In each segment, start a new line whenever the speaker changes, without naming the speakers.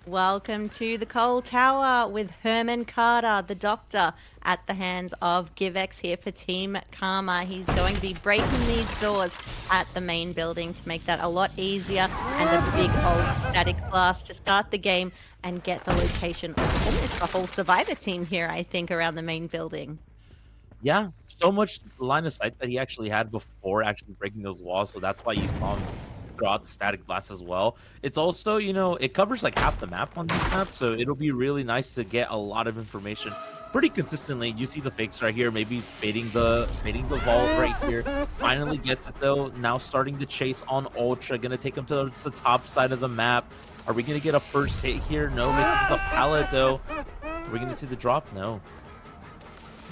Welcome to the Coal Tower with Herman Carter, the doctor, at the hands of Givex here for Team Karma. He's going to be breaking these doors at the main building to make that a lot easier, and a big old static blast to start the game and get the location of almost the whole Survivor team here, I think, around the main building.
Yeah, so much line of sight that he actually had before actually breaking those walls, so that's why you saw him throw out the static blast as well. It's also, it covers like half the map on this map, so it'll be really nice to get a lot of information pretty consistently. You see the fakes right here, maybe baiting the vault right here. Finally gets it though. Now starting to chase on Ultra, gonna take him to the top side of the map. Are we gonna get a first hit here? No, makes it to the pallet though. Are we gonna see the drop? No.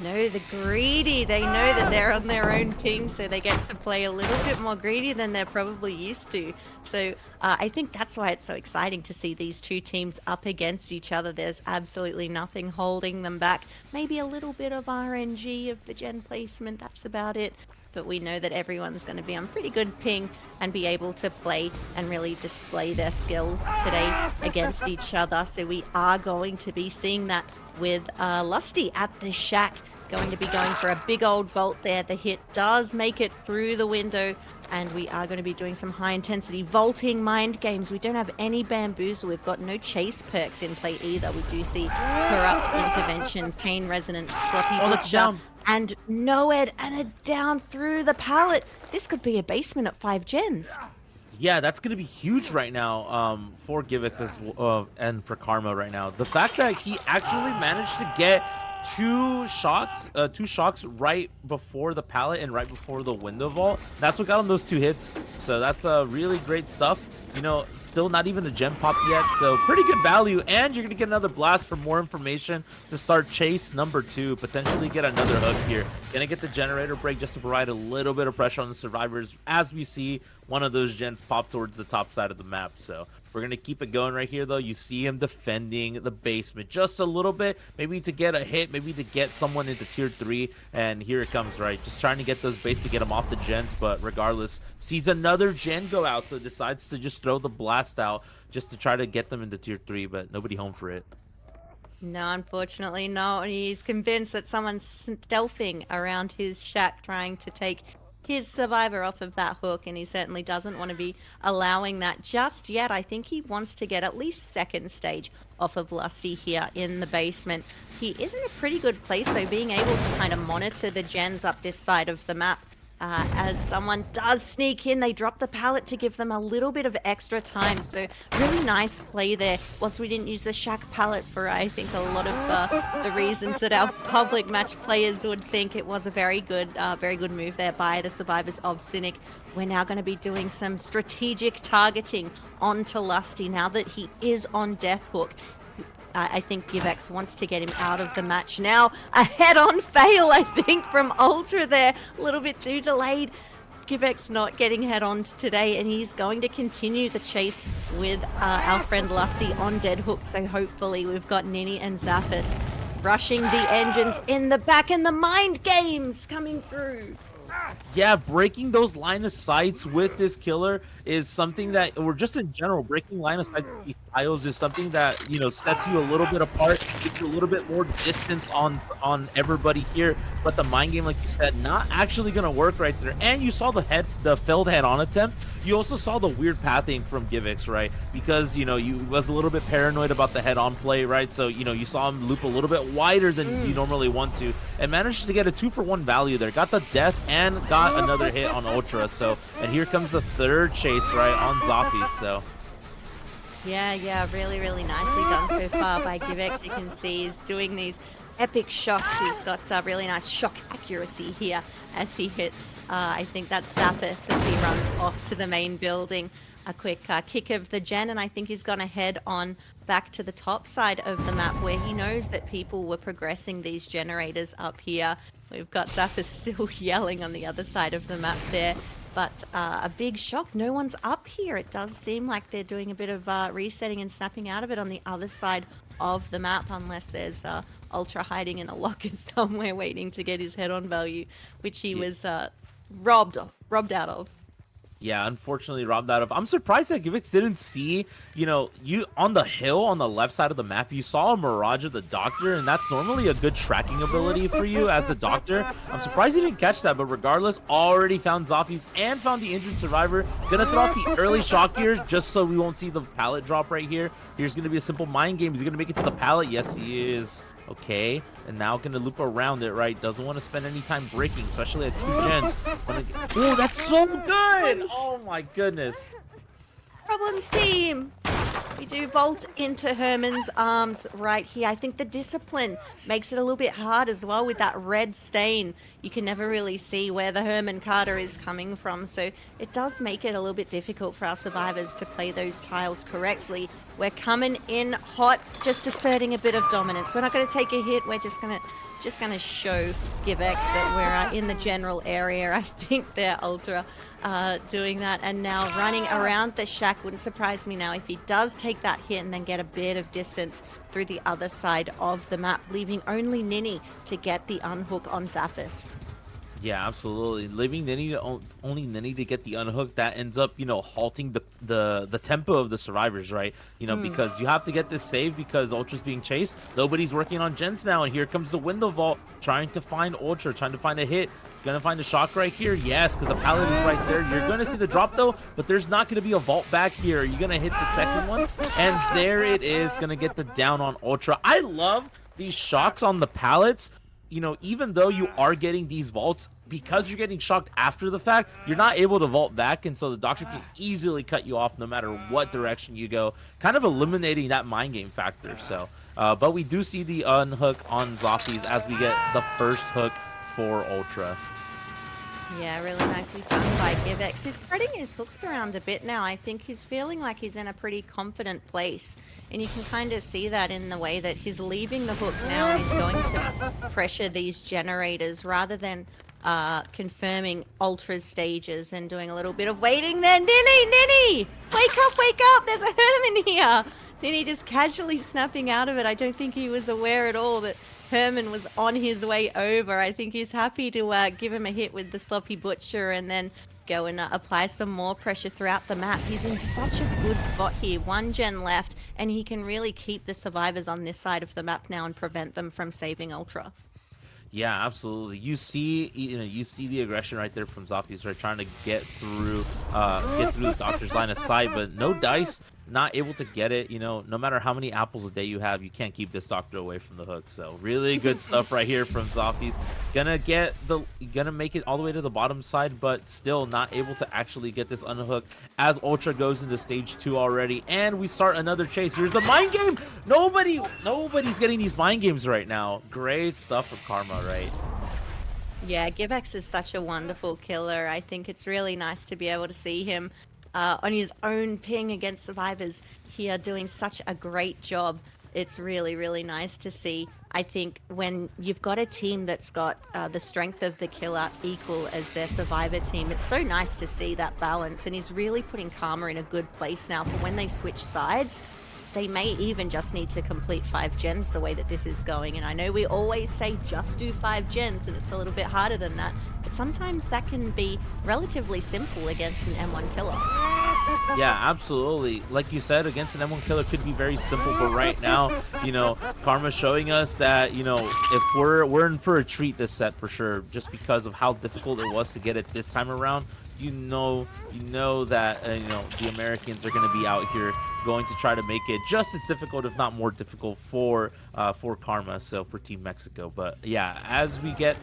No, the greedy. They know that they're on their own ping, so they get to play a little bit more greedy than they're probably used to. So I think that's why it's so exciting to see these two teams up against each other. There's absolutely nothing holding them back. Maybe a little bit of RNG of the gen placement, that's about it. But we know that everyone's going to be on pretty good ping and be able to play and really display their skills today against each other. So we are going to be seeing that with Lusty at the shack, going to be going for a big old vault there. The hit does make it through the window, and we are going to be doing some high intensity vaulting mind games. We don't have any bamboozle. We've got no chase perks in play either. We do see corrupt intervention, pain resonance, sloppy butcher, and Noed, and a down through the pallet. This could be a basement at 5 gens.
Yeah, that's gonna be huge right now for Givex and for Karma right now. The fact that he actually managed to get two shocks right before the pallet and right before the window vault, that's what got him those 2 hits. So that's really great stuff. Still not even a gem pop yet, so pretty good value, and you're gonna get another blast for more information to start chase number 2, potentially get another hook here. Gonna get the generator break just to provide a little bit of pressure on the survivors as we see one of those gens pop towards the top side of the map. So we're gonna keep it going right here though. You see him defending the basement just a little bit, maybe to get a hit, maybe to get someone into tier 3, and here it comes, right? Just trying to get those baits to get him off the gens, but regardless, sees another gen go out, so decides to just throw the blast out just to try to get them into tier 3, but nobody home for it.
No, unfortunately not. He's convinced that someone's stealthing around his shack trying to take his survivor off of that hook, and he certainly doesn't want to be allowing that just yet. I think he wants to get at least second stage off of Lusty here in the basement. He is in a pretty good place though, being able to kind of monitor the gens up this side of the map. As someone does sneak in, they drop the pallet to give them a little bit of extra time. So really nice play there. Whilst we didn't use the shack pallet for, I think, a lot of the reasons that our public match players would think, it was a very good move there by the survivors of Cynic. We're now going to be doing some strategic targeting onto Lusty now that he is on Death Hook. I think Givex wants to get him out of the match now. A head-on fail, I think, from Ultra there. A little bit too delayed. Givex not getting head-on today, and he's going to continue the chase with our friend Lusty on Dead Hook. So hopefully we've got Nini and Zaphis rushing the engines in the back, and the mind games coming through.
Yeah, breaking those line of sights with this killer is something that, or just in general, breaking line of sight with these tiles is something that, sets you a little bit apart, gives you a little bit more distance on everybody here. But the mind game, like you said, not actually going to work right there. And you saw the failed head-on attempt. You also saw the weird pathing from Givex, right? Because, you was a little bit paranoid about the head-on play, right? So, you saw him loop a little bit wider than you normally want to, and managed to get a 2-for-1 value there. Got the death and got another hit on Ultra. So, and here comes the third chase, right, on Zoffy. So
Yeah, really nicely done so far by Givex. You can see he's doing these epic shocks. He's got really nice shock accuracy here as he hits, I think that's Zaphis, as he runs off to the main building. A quick kick of the gen, and I think he's going to head on back to the top side of the map where he knows that people were progressing these generators up here. We've got Zaphis still yelling on the other side of the map there. But a big shock, no one's up here. It does seem like they're doing a bit of resetting and snapping out of it on the other side of the map, unless there's Ultra hiding in a locker somewhere waiting to get his head-on value, which he was robbed out of.
Yeah, unfortunately robbed out of. I'm surprised that Givix didn't see, you on the hill on the left side of the map, you saw a Mirage of the Doctor, and that's normally a good tracking ability for you as a Doctor. I'm surprised he didn't catch that, but regardless, already found Zoffies and found the injured survivor. Gonna throw out the early shock here just so we won't see the pallet drop right here. Here's gonna be a simple mind game. He's gonna make it to the pallet. Yes, he is. Okay, and now gonna loop around it, right? Doesn't want to spend any time breaking, especially at 2 gens. Oh, that's so good! Oh my goodness.
Problems team. We do vault into Herman's arms right here. I think the discipline makes it a little bit hard as well with that red stain. You can never really see where the Herman Carter is coming from, so it does make it a little bit difficult for our survivors to play those tiles correctly. We're coming in hot, just asserting a bit of dominance. We're not going to take a hit. We're just gonna show Givex that we're in the general area. I think they're ultra doing that, and now running around the shack. Wouldn't surprise me now if he does take that hit and then get a bit of distance through the other side of the map, leaving only Nini to get the unhook on Zaphis.
Yeah, absolutely. Leaving only Nini to get the unhook, that ends up, halting the tempo of the survivors, right? Because you have to get this save because Ultra's being chased. Nobody's working on gens now, and here comes the window vault, trying to find Ultra, trying to find a hit. Gonna find a shock right here. Yes, because the pallet is right there. You're gonna see the drop though, but there's not gonna be a vault back here. You're gonna hit the second one, and there it is. Gonna get the down on Ultra. I love these shocks on the pallets. Even though you are getting these vaults, because you're getting shocked after the fact, you're not able to vault back, and so the Doctor can easily cut you off no matter what direction you go, kind of eliminating that mind game factor. So, but we do see the unhook on Zoffies as we get the first hook for Ultra.
Yeah, really nicely done by Givex. He's spreading his hooks around a bit now. I think he's feeling like he's in a pretty confident place. And you can kind of see that in the way that he's leaving the hook now and he's going to pressure these generators rather than confirming Ultra's stages and doing a little bit of waiting there. Nini! Wake up! There's a Herman here! Nini just casually snapping out of it. I don't think he was aware at all that Herman was on his way over. I think he's happy to give him a hit with the Sloppy Butcher and then go and apply some more pressure throughout the map. He's in such a good spot here. 1 gen left, and he can really keep the survivors on this side of the map now and prevent them from saving Ultra.
Yeah, absolutely. You see the aggression right there from Zoffies, right, trying to get through the Doctor's line of sight, but no dice. Not able to get it. No matter how many apples a day you have, you can't keep this Doctor away from the hook. So really good stuff right here from Zoffies. Gonna make it all the way to the bottom side, but still not able to actually get this unhook as Ultra goes into stage 2 already, and we start another chase. Here's the mind game. Nobody's getting these mind games right now. Great stuff from Karma, right?
Yeah, Givex is such a wonderful killer. I think it's really nice to be able to see him on his own ping against survivors here, doing such a great job. It's really, really nice to see. I think when you've got a team that's got the strength of the killer equal as their survivor team, it's so nice to see that balance. And he's really putting Karma in a good place now for when they switch sides. They may even just need to complete 5 gens the way that this is going. And I know we always say just do 5 gens, and it's a little bit harder than that. But sometimes that can be relatively simple against an M1 killer.
Yeah, absolutely. Like you said, against an M1 killer could be very simple, but right now, Karma's showing us that, if we're in for a treat this set for sure, just because of how difficult it was to get it this time around. You know that the Americans are going to be out here going to try to make it just as difficult, if not more difficult, for Karma. So for Team Mexico. But yeah, as we get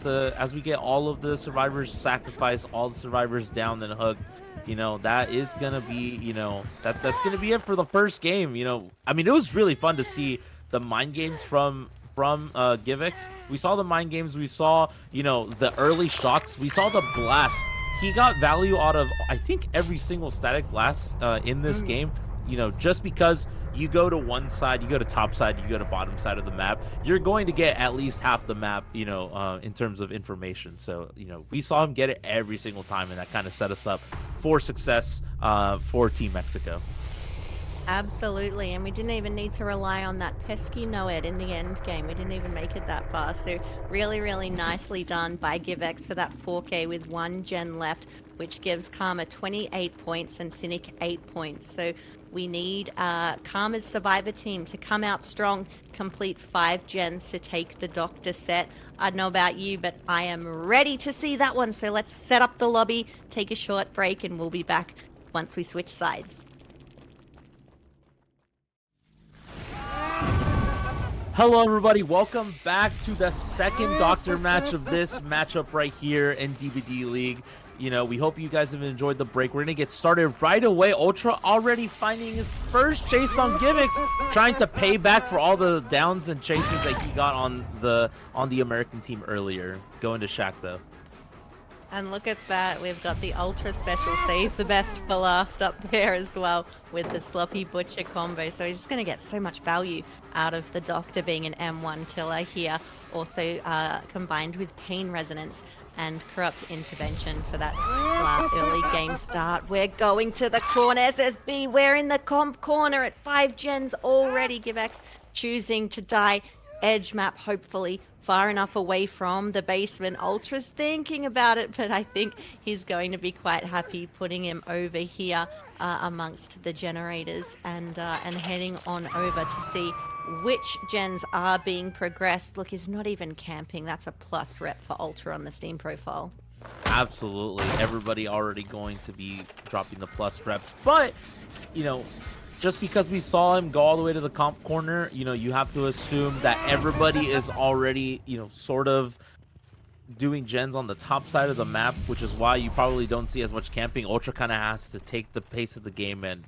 all of the survivors sacrificed, all the survivors down and hooked, that is gonna be that's gonna be it for the first game. I mean, it was really fun to see the mind games from Givex. We saw the mind games. We saw the early shocks. We saw the blast. He got value out of, I think, every single static blast in this game. Just because you go to one side, you go to top side, you go to bottom side of the map, you're going to get at least half the map, in terms of information. So, we saw him get it every single time, and that kind of set us up for success for Team Mexico.
Absolutely, and we didn't even need to rely on that pesky Noed in the end game. We didn't even make it that far. So really, really nicely done by GiveX for that 4K with 1 gen left, which gives Karma 28 points and Cynic 8 points. So we need Karma's Survivor team to come out strong, complete 5 gens to take the Doctor set. I don't know about you, but I am ready to see that one. So let's set up the lobby, take a short break, and we'll be back once we switch sides.
Hello, everybody. Welcome back to the second Doctor match of this matchup right here in DBDLeague. You know, we hope you guys have enjoyed the break. We're going to get started right away. Ultra already finding his first chase on Gimmicks, trying to pay back for all the downs and chases that he got on the American team earlier. Going to Shaq, though.
And look at that, we've got the ultra special save the best for last up there as well with the sloppy butcher combo. So he's just going to get so much value out of the Doctor being an M1 killer here. Also combined with pain resonance and corrupt intervention for that early game start. We're going to the corner. SSB, we're in the comp corner at 5 gens already. GiveX choosing to die. Edge map, hopefully far enough away from the basement. Ultra's thinking about it, but I think he's going to be quite happy putting him over here amongst the generators and heading on over to see which gens are being progressed. Look, he's not even camping. That's a plus rep for Ultra on the Steam profile.
Absolutely. Everybody already going to be dropping the plus reps, but, you know, just because we saw him go all the way to the comp corner, you know, you have to assume that everybody is already, you know, sort of doing gens on the top side of the map, which is why you probably don't see as much camping. Ultra kind of has to take the pace of the game and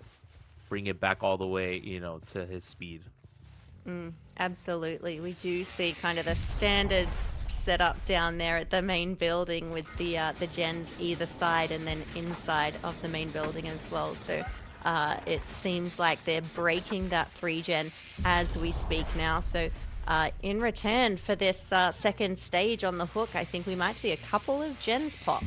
bring it back all the way, you know, to his speed.
Absolutely. We do see kind of the standard setup down there at the main building with the gens either side and then inside of the main building as well. So it seems like they're breaking that 3-gen as we speak now. So in return for this second stage on the hook, I think we might see a couple of gens pop.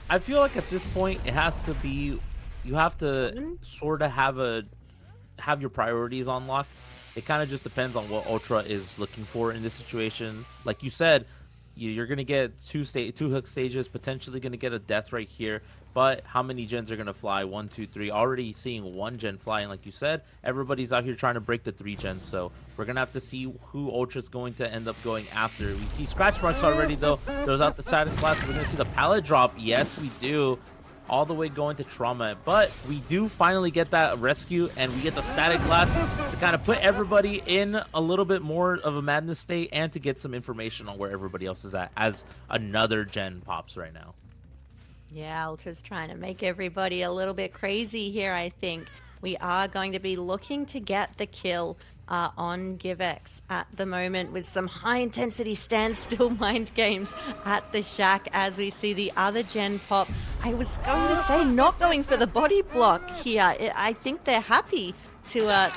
I feel like at this point it has to be, you have to sort of have your priorities on lock. It kind of just depends on what Ultra is looking for in this situation. Like you said, you're going to get two hook stages, potentially going to get a death right here. But how many gens are going to fly? 1, 2, 3. Already seeing 1 gen flying, like you said. Everybody's out here trying to break the 3 gens. So we're going to have to see who Ultra's going to end up going after. We see scratch marks already, though. Throws out the side of glass. We're going to see the pallet drop. Yes, we do. All the way going to Trauma. But we do finally get that rescue, and we get the static glass to kind of put everybody in a little bit more of a madness state and to get some information on where everybody else is at as another gen pops right now.
Yeah, Ultra's trying to make everybody a little bit crazy here, I think. We are going to be looking to get the kill on GiveX at the moment with some high-intensity standstill mind games at the Shack as we see the other gen pop. I was going to say not going for the body block here. I think they're happy to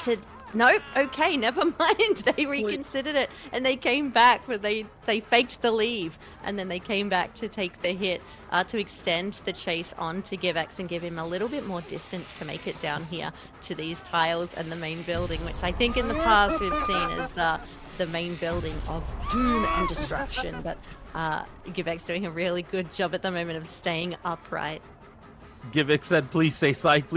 nope, okay, never mind. They reconsidered it and they came back, but they faked the leave and then they came back to take the hit to extend the chase on to GiveX and give him a little bit more distance to make it down here to these tiles and the main building, which I think in the past we've seen as the main building of doom and destruction. But GiveX doing a really good job at the moment of staying upright.
Givik said, please say psych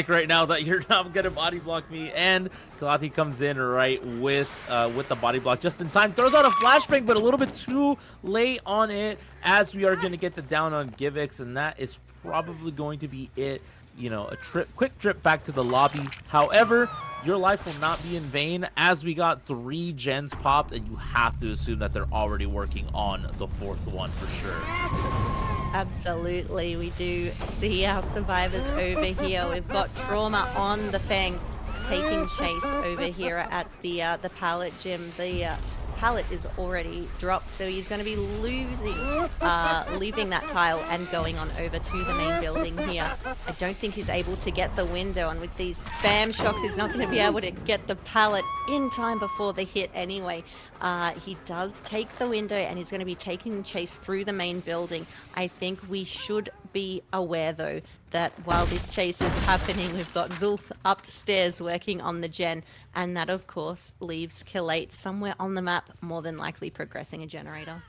right now that you're not gonna body block me. And Kalati comes in right with the body block just in time. Throws out a flashbang, but a little bit too late on it as we are gonna get the down on Givix, and that is probably going to be it. You know, a quick trip back to the lobby. However, your life will not be in vain as we got 3 gens popped, and you have to assume that they're already working on the 4th one for sure.
Absolutely, we do see our survivors over here. We've got Trauma on the Fang, taking chase over here at the pallet gym. The pallet is already dropped, so he's going to be leaving that tile and going on over to the main building here. I don't think he's able to get the window, and with these spam shocks, he's not going to be able to get the pallet in time before the hit anyway. He does take the window, and he's going to be taking chase through the main building. I think we should be aware, though, that while this chase is happening, we've got Zulf upstairs working on the gen, and that, of course, leaves Killate somewhere on the map, more than likely progressing a generator.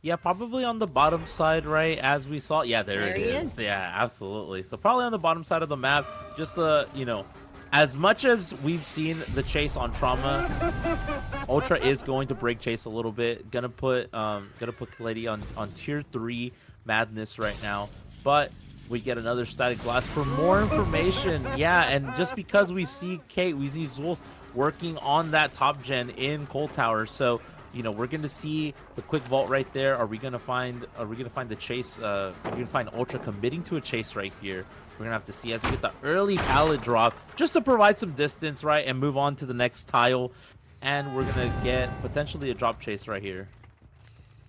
Yeah, probably on the bottom side, right? As we saw. Yeah, there it is. Yeah, absolutely. So probably on the bottom side of the map, just you know, as much as we've seen the chase on Trauma, Ultra is going to break chase a little bit. Gonna put Kaledi on tier 3 madness right now. But we get another static blast for more information. Yeah, and just because we see Kate, we see Zulf working on that top gen in Cold Tower. So, you know, we're gonna see the quick vault right there. Are we gonna find the chase? We're gonna find Ultra committing to a chase right here. We're gonna have to see as we get the early pallet drop just to provide some distance, right, and move on to the next tile. And we're gonna get potentially a drop chase right here.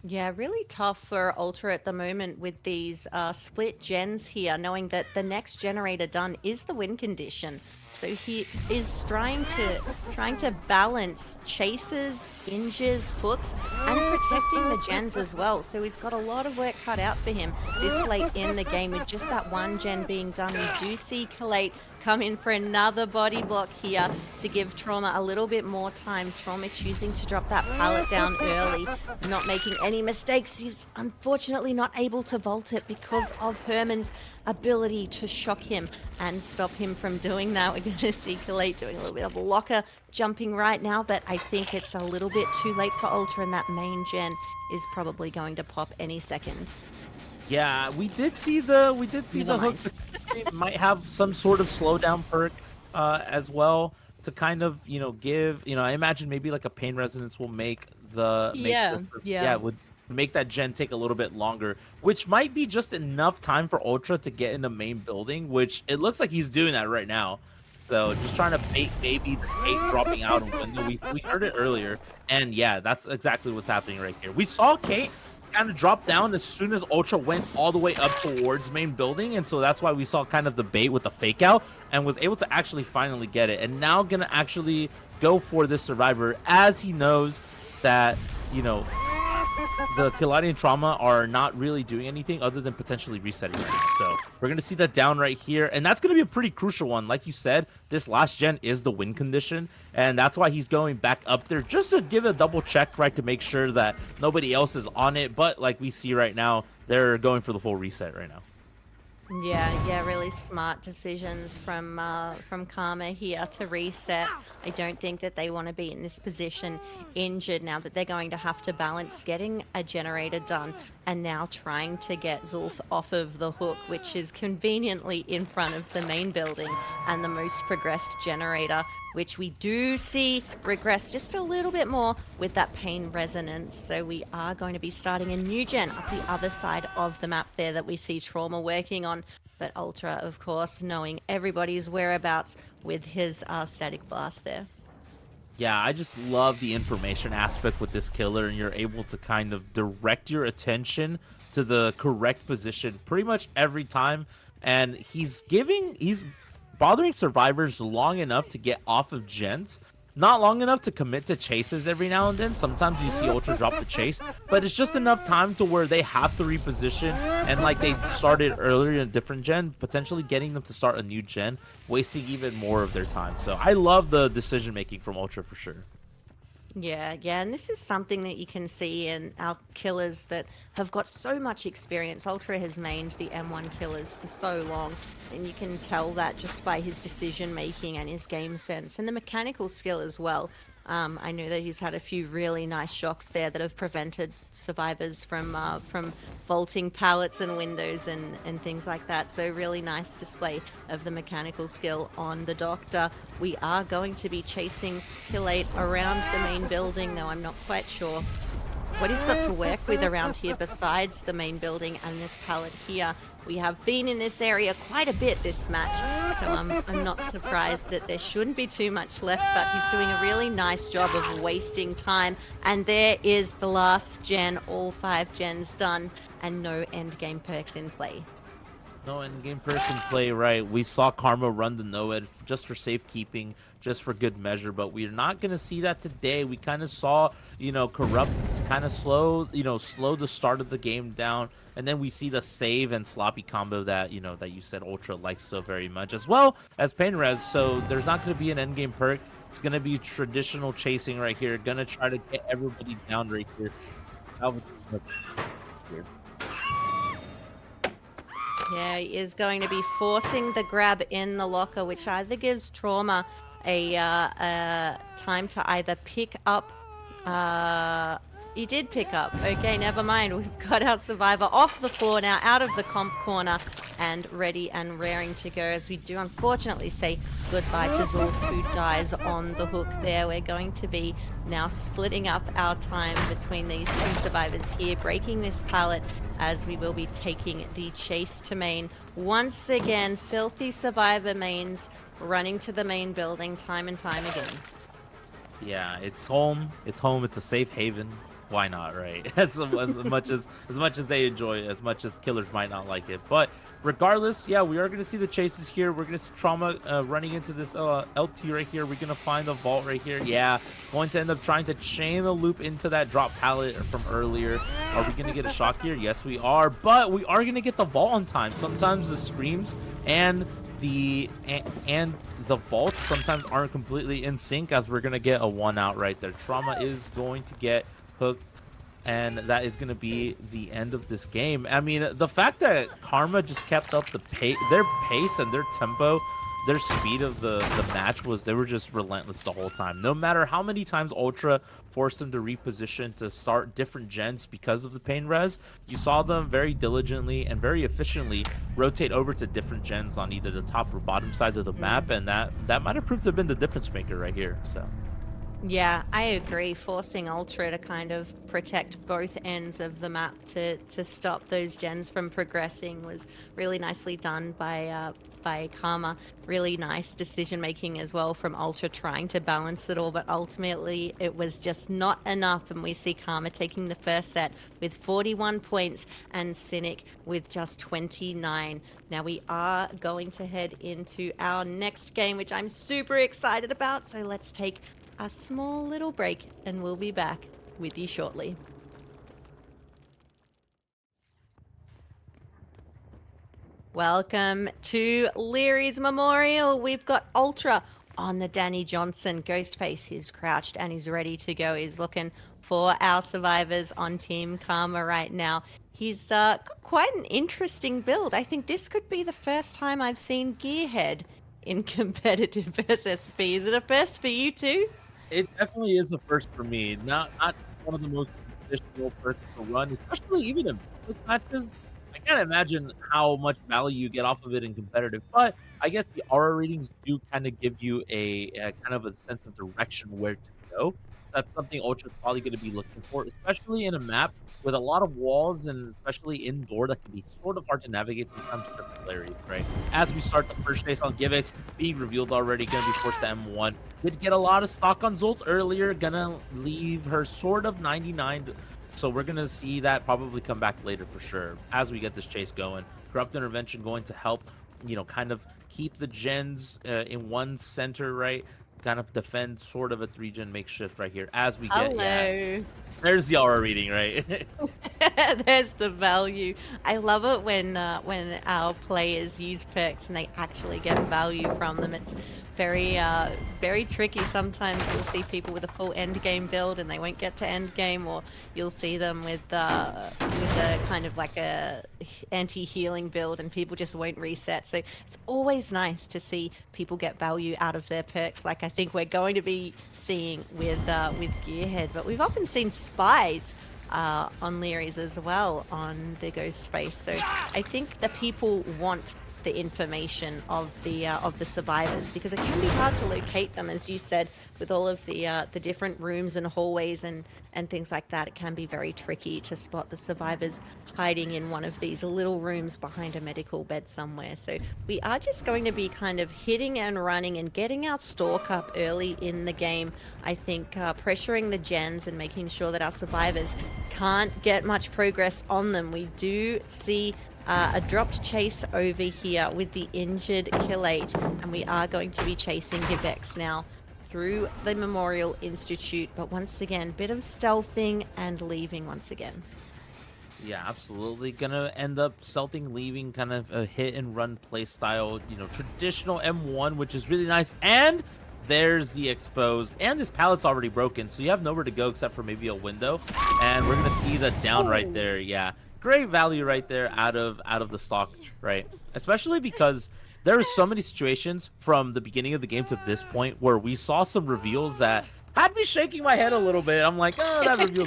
Yeah, really tough for Ultra at the moment with these split gens here, knowing that the next generator done is the win condition. So he is trying to balance chases, injures, hooks, and protecting the gens as well. So he's got a lot of work cut out for him this late in the game with just that one gen being done. We do see Killate come in for another body block here to give Trauma a little bit more time. Trauma choosing to drop that pallet down early, not making any mistakes. He's unfortunately not able to vault it because of Herman's ability to shock him and stop him from doing that. We're going to see Killate doing a little bit of locker jumping right now, but I think it's a little bit too late for Ultra, and that main gen is probably going to pop any second.
Yeah, we did see the hook. It might have some sort of slowdown perk as well to kind of, you know, give, you know, I imagine maybe like a pain resonance will make would make that gen take a little bit longer, which might be just enough time for Ultra to get in the main building, which it looks like he's doing that right now. So just trying to bait maybe the Kate dropping out of window. We heard it earlier, and yeah, that's exactly what's happening right here. We saw Kate kind of dropped down as soon as Ultra went all the way up towards main building, and so that's why we saw kind of the bait with the fake out and was able to actually finally get it, and now gonna actually go for this survivor as he knows that, you know, the Kaladi and Trauma are not really doing anything other than potentially resetting right now. So we're gonna see that down right here, and that's gonna be a pretty crucial one. Like you said, this last gen is the win condition, and that's why he's going back up there just to give a double check, right, to make sure that nobody else is on it. But like we see right now, they're going for the full reset right now.
Yeah, really smart decisions from Karma here to reset. I don't think that they want to be in this position injured now that they're going to have to balance getting a generator done and now trying to get Zulf off of the hook, which is conveniently in front of the main building and the most progressed generator, which we do see regress just a little bit more with that pain resonance. So we are going to be starting a new gen up the other side of the map there that we see Trauma working on. But Ultra, of course, knowing everybody's whereabouts with his static blast there.
Yeah, I just love the information aspect with this killer, and you're able to kind of direct your attention to the correct position pretty much every time. And he's bothering survivors long enough to get off of gens, not long enough to commit to chases every now and then. Sometimes you see Ultra drop the chase, but it's just enough time to where they have to reposition, and like they started earlier in a different gen, potentially getting them to start a new gen, wasting even more of their time. So I love the decision making from Ultra for sure.
Yeah, and this is something that you can see in our killers that have got so much experience. Ultra has mained the M1 killers for so long, and you can tell that just by his decision making and his game sense and the mechanical skill as well. I know that he's had a few really nice shocks there that have prevented survivors from vaulting pallets and windows and things like that. So really nice display of the mechanical skill on the Doctor. We are going to be chasing Killate around the main building, though I'm not quite sure what he's got to work with around here besides the main building and this pallet here. We have been in this area quite a bit this match, so I'm not surprised that there shouldn't be too much left, but he's doing a really nice job of wasting time. And there is the last gen, all 5 gens done, and no endgame perks in play.
No endgame perks in play, right? We saw Karma run the no-ed just for safekeeping, just for good measure, but we're not going to see that today. We kind of saw, you know, Corrupt kind of slow the start of the game down, and then we see the save and sloppy combo that that you said Ultra likes so very much, as well as Pain Res. So there's not going to be an end game perk. It's going to be traditional chasing right here. Gonna try to get everybody down right here.
Yeah, he is going to be forcing the grab in the locker, which either gives Trauma a time to either pick up. He did pick up. Okay, never mind. We've got our survivor off the floor now, out of the comp corner, and ready and raring to go, as we do unfortunately say goodbye to Zulf, who dies on the hook there. We're going to be now splitting up our time between these two survivors here, breaking this pallet, as we will be taking the chase to main. Once again, filthy survivor mains running to the main building time and time again.
Yeah, it's home. It's home. It's a safe haven. Why not, right? as much as they enjoy it, as much as killers might not like it. But regardless, yeah, we are going to see the chases here. We're going to see Trauma running into this LT right here. We're going to find the vault right here. Yeah, going to end up trying to chain the loop into that drop pallet from earlier. Are we going to get a shock here? Yes, we are. But we are going to get the vault on time. Sometimes the screams and the vaults sometimes aren't completely in sync, as we're going to get a 1 out right there. Trauma is going to get hooked, and that is going to be the end of this game. I mean, the fact that Karma just kept up their pace and their tempo, their speed of the match they were just relentless the whole time. No matter how many times Ultra forced them to reposition to start different gens because of the pain res, you saw them very diligently and very efficiently rotate over to different gens on either the top or bottom sides of the map, and that might have proved to have been the difference maker right here. So
yeah, I agree. Forcing Ultra to kind of protect both ends of the map to stop those gens from progressing was really nicely done by Karma. Really nice decision making as well from Ultra, trying to balance it all, but ultimately it was just not enough, and we see Karma taking the first set with 41 points and Cynic with just 29. Now we are going to head into our next game, which I'm super excited about, so let's take a small little break and we'll be back with you shortly. Welcome to Leary's Memorial. We've got Ultra on the Danny Johnson Ghost Face. He's crouched and he's ready to go. He's looking for our survivors on Team Karma right now. He's got quite an interesting build. I think this could be the first time I've seen Gearhead in competitive SSB. Is it a first for you too?
it definitely is a first for me. Not one of the most traditional perks to run, especially even in public matches. I can't imagine how much value you get off of it in competitive, but I guess the aura readings do kind of give you a kind of a sense of direction where to go. That's something Ultra's probably going to be looking for, especially in a map with a lot of walls and especially indoor that can be sort of hard to navigate sometimes because of hilarious, right? As we start the first chase on Givix, being revealed already, going to be forced to M1. Did get a lot of stock on Zolt earlier, gonna leave her sort of 99. So we're going to see that probably come back later for sure as we get this chase going. Corrupt Intervention going to help, kind of keep the gens in one center, right? Kind of defend sort of a 3-gen makeshift right here as we get...
Hello.
Yeah, there's the aura reading, right?
There's the value. I love it when our players use perks and they actually get value from them. It's very tricky. Sometimes you'll see people with a full end game build and they won't get to end game, or you'll see them with a kind of like a anti-healing build and people just won't reset. So it's always nice to see people get value out of their perks, like I think we're going to be seeing with Gearhead. But we've often seen spies on Leary's as well on the Ghost Face. So I think the people want the information of the survivors, because it can be hard to locate them, as you said, with all of the different rooms and hallways and things like that. It can be very tricky to spot the survivors hiding in one of these little rooms behind a medical bed somewhere. So we are just going to be kind of hitting and running and getting our stalk up early in the game. I think pressuring the gens and making sure that our survivors can't get much progress on them. We do see a dropped chase over here with the injured Kill 8, and we are going to be chasing Givex now through the Memorial Institute, but once again, bit of stealthing and leaving once again.
Yeah, absolutely. Gonna end up stealthing, leaving, kind of a hit and run play style, traditional M1, which is really nice. And there's the exposed, and this pallet's already broken, so you have nowhere to go except for maybe a window. And we're gonna see the down right there. Yeah, great value right there out of the stock, right? Especially because there are so many situations from the beginning of the game to this point where we saw some reveals that had me shaking my head a little bit. I'm like, oh, that reveal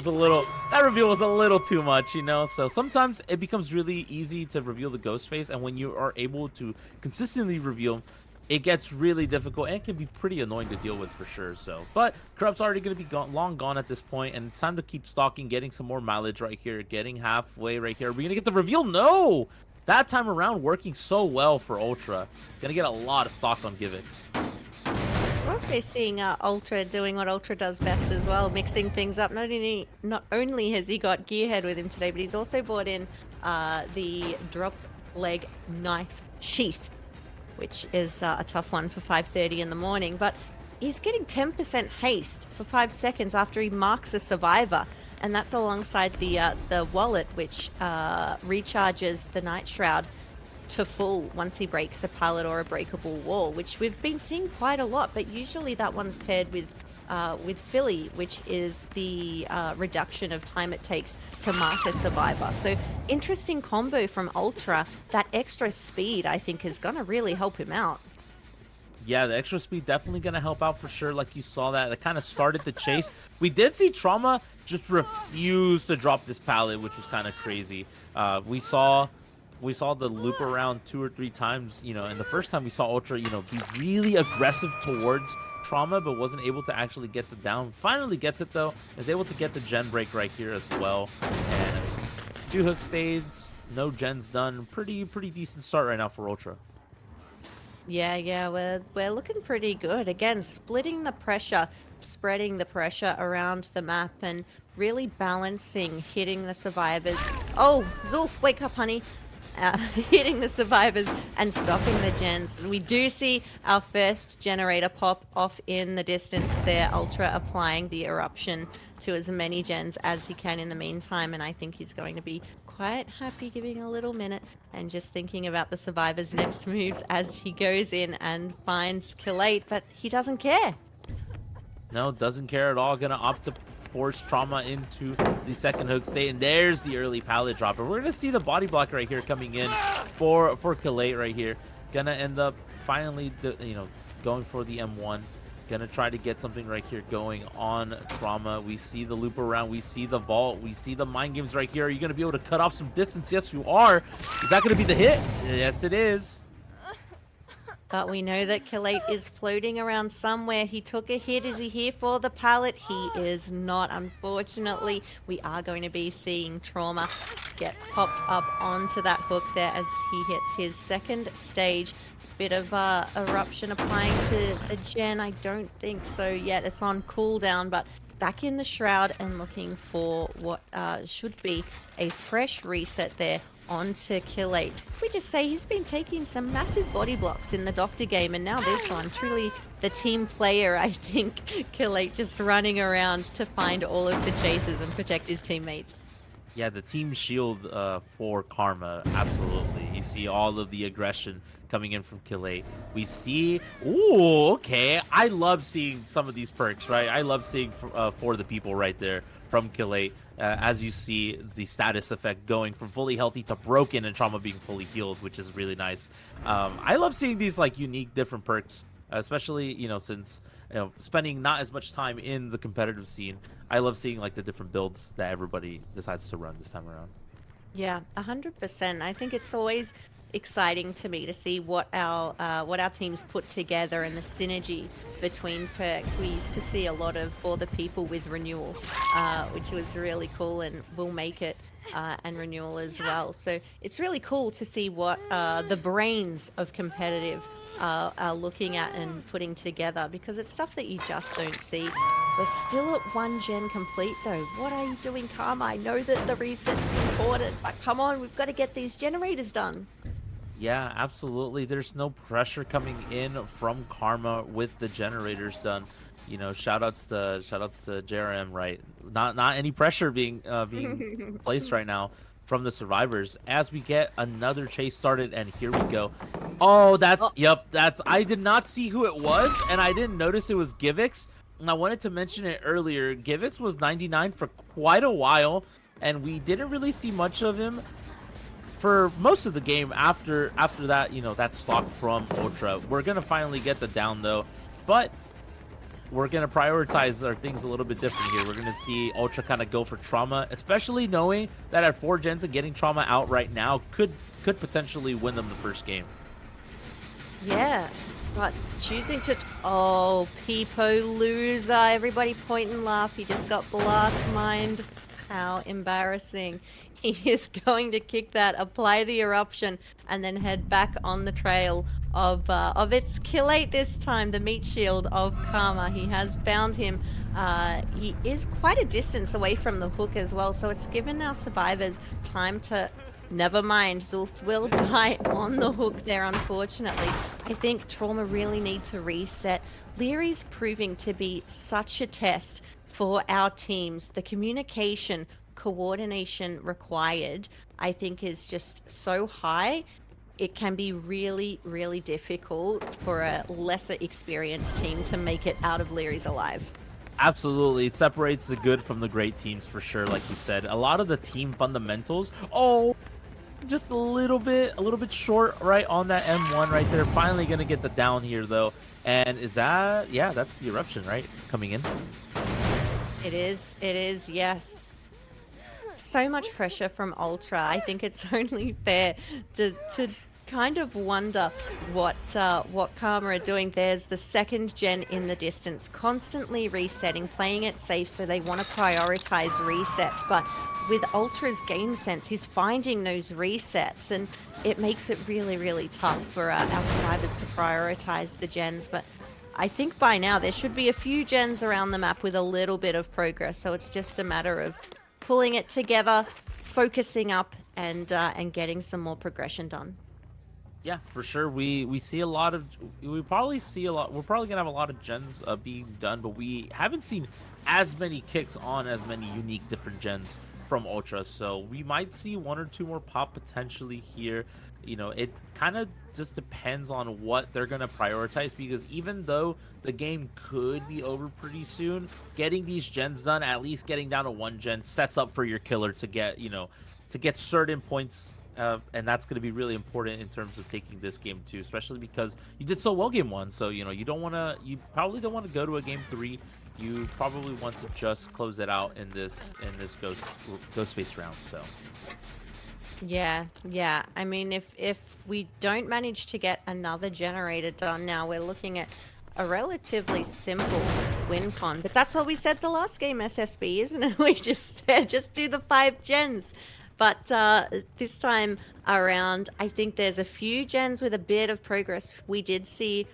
was a little too much, So sometimes it becomes really easy to reveal the ghost face, and when you are able to consistently reveal, it gets really difficult and can be pretty annoying to deal with for sure. So, but Corrupt's already going to be long gone at this point, and it's time to keep stalking, getting some more mileage right here, getting halfway right here. Are we going to get the reveal? No! That time around, working so well for Ultra. Going to get a lot of stock on Givix.
We're also seeing Ultra doing what Ultra does best as well, mixing things up. Not only has he got Gearhead with him today, but he's also brought in the drop leg knife sheath, which is a tough one for 5:30 in the morning. But he's getting 10% haste for 5 seconds after he marks a survivor, and that's alongside the wallet, which recharges the Night Shroud to full once he breaks a pallet or a breakable wall, which we've been seeing quite a lot, but usually that one's paired with Philly, which is the reduction of time it takes to mark a survivor. So interesting combo from Ultra. That extra speed, I think, is going to really help him out.
Yeah, the extra speed definitely going to help out for sure. Like you saw that kind of started the chase. We did see Trauma just refuse to drop this pallet, which was kind of crazy. We saw the loop around 2 or 3 times, and the first time we saw Ultra, be really aggressive towards Trauma, but wasn't able to actually get the down. Finally gets it though, is able to get the gen break right here as well. And 2 hook stays, no gens done. Pretty decent start right now for Ultra.
Yeah, we're looking pretty good. Again, splitting the pressure, spreading the pressure around the map, and really balancing, hitting the survivors. Oh, Zulf, wake up, honey. Hitting the survivors and stopping the gens. We do see our first generator pop off in the distance there. Ultra applying the eruption to as many gens as he can in the meantime, and I think he's going to be quite happy giving a little minute and just thinking about the survivors' next moves as he goes in and finds Kill 8, but he doesn't care.
No, doesn't care at all. Gonna opt to force Trauma into the second hook state, and there's the early pallet drop. And we're gonna see the body block right here coming in for Kill 8 right here. Gonna end up finally going for the M1. Gonna try to get something right here going on Trauma. We see the loop around, we see the vault, we see the mind games right here. Are you gonna be able to cut off some distance? Yes, you are. Is that gonna be the hit? Yes, it is.
But we know that Kill 8 is floating around somewhere. He took a hit. Is he here for the pallet? He is not, unfortunately. We are going to be seeing Trauma get popped up onto that hook there as he hits his second stage. Bit of eruption applying to a gen. I don't think so yet. It's on cooldown, but back in the shroud and looking for what should be a fresh reset there onto Kill 8. We just say he's been taking some massive body blocks in the Doctor game, and now this one, truly the team player, I think. Kill 8 just running around to find all of the chases and protect his teammates.
Yeah, the team shield for Karma, absolutely. You see all of the aggression coming in from Kill 8. We see, ooh, okay. I love seeing some of these perks, right? I love seeing for the people right there from Kill 8. As you see the status effect going from fully healthy to broken and Trauma being fully healed, which is really nice. I love seeing these unique different perks, especially since spending not as much time in the competitive scene. I love seeing the different builds that everybody decides to run this time around.
Yeah, 100%. I think it's always exciting to me to see what our teams put together and the synergy between perks. We used to see a lot of For the People with Renewal, which was really cool, and Will Make It and Renewal as well. So it's really cool to see what the brains of competitive are looking at and putting together, because it's stuff that you just don't see. We're still at 1 gen complete though. What are you doing, Karma? I know that the reset's important, but come on, we've got to get these generators done.
Yeah, absolutely. There's no pressure coming in from Karma with the generators done. You know, shout outs to JRM, right? Not any pressure being placed right now from the survivors as we get another chase started, and here we go. Oh,
Oh,
that's I did not see who it was, and I didn't notice it was Givix. And I wanted to mention it earlier. Givix was 99 for quite a while, and we didn't really see much of him for most of the game after that, that stock from Ultra. We're gonna finally get the down though, but we're gonna prioritize our things a little bit different here. We're gonna see Ultra kind of go for Trauma, especially knowing that at 4 gens and getting Trauma out right now could potentially win them the first game.
yeah. But choosing to... Oh, Peepo loser. Everybody point and laugh. He just got blast mined. How embarrassing. He is going to kick that, apply the eruption, and then head back on the trail of its kill 8 this time, the meat shield of Karma. He has found him. He is quite a distance away from the hook as well, so it's given our survivors time to... Never mind, Zulf will die on the hook there, unfortunately. I think Trauma really need to reset. Leary's proving to be such a test for our teams. The communication, coordination required, I think, is just so high. It can be really, really difficult for a lesser experienced team to make it out of Leary's alive.
Absolutely, it separates the good from the great teams for sure. Like you said, a lot of the team fundamentals. Oh, just a little bit short right on that M1 right there. Finally gonna get the down here though. And is that, yeah, that's the eruption, right? Coming in.
It is, yes. So much pressure from Ultra. I think it's only fair to kind of wonder what Karma are doing. There's the second gen in the distance, constantly resetting, playing it safe, so they want to prioritize resets. But with Ultra's game sense, he's finding those resets, and it makes it really, really tough for our survivors to prioritize the gens. But I think by now there should be a few gens around the map with a little bit of progress, so it's just a matter of pulling it together, focusing up, and getting some more progression done.
Yeah, for sure. We see a lot of, we probably see a lot. We're probably gonna have a lot of gens being done, but we haven't seen as many kicks on as many unique different gens from Ultra. So we might see 1 or 2 more pop potentially here. You know, it kind of just depends on what they're gonna prioritize, because even though the game could be over pretty soon, getting these gens done, at least getting down to 1 gen, sets up for your killer to get, to get certain points. And that's going to be really important in terms of taking this game too, especially because you did so well game 1. So you probably don't want to go to a game 3. You probably want to just close it out in this Ghost Face round. So
Yeah. I mean, if we don't manage to get another generator done now, we're looking at a relatively simple win con. But that's what we said the last game, SSB, isn't it? We just said just do the 5 gens. But this time around, I think there's a few gens with a bit of progress. We did see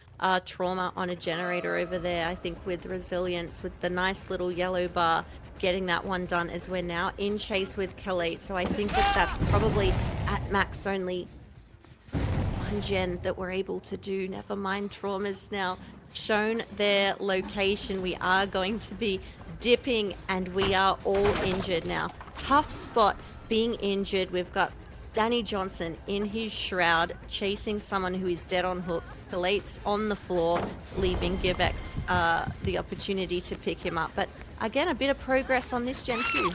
Trauma on a generator over there, I think with Resilience, with the nice little yellow bar, getting that one done as we're now in chase with Khalate. So I think that's probably at max only 1 gen that we're able to do. Never mind, Trauma's now shown their location. We are going to be dipping, and we are all injured now. Tough spot. Being injured, we've got Danny Johnson in his shroud chasing someone who is dead on hook. Khalate's on the floor, leaving Givex the opportunity to pick him up. But again, a bit of progress on this gen too.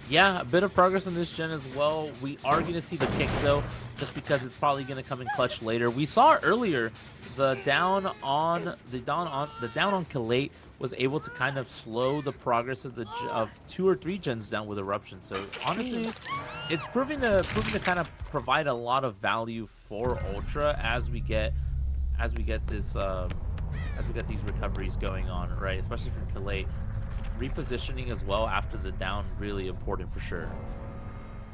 yeah, a bit of progress on this gen as well. We are going to see the kick though, just because it's probably going to come in clutch later. We saw earlier the down on Khalate was able to kind of slow the progress of 2 or 3 gens down with eruption. So honestly, it's proving to kind of provide a lot of value for Ultra as we get these recoveries going on, right? Especially from Khalate. Repositioning as well after the down, really important for sure.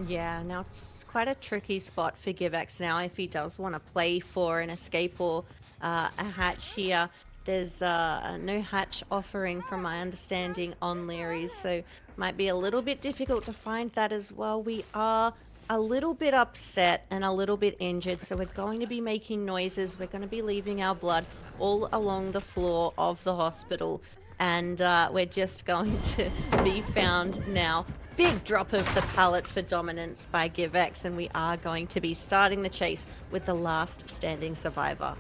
Yeah, now it's quite a tricky spot for Givex now if he does want to play for an escape or a hatch here. There's no hatch offering from my understanding on Leary's, so might be a little bit difficult to find that as well. We are a little bit upset and a little bit injured, so we're going to be making noises. We're going to be leaving our blood all along the floor of the hospital, and we're just going to be found now. Big drop of the pallet for dominance by GiveX, and we are going to be starting the chase with the last standing survivor.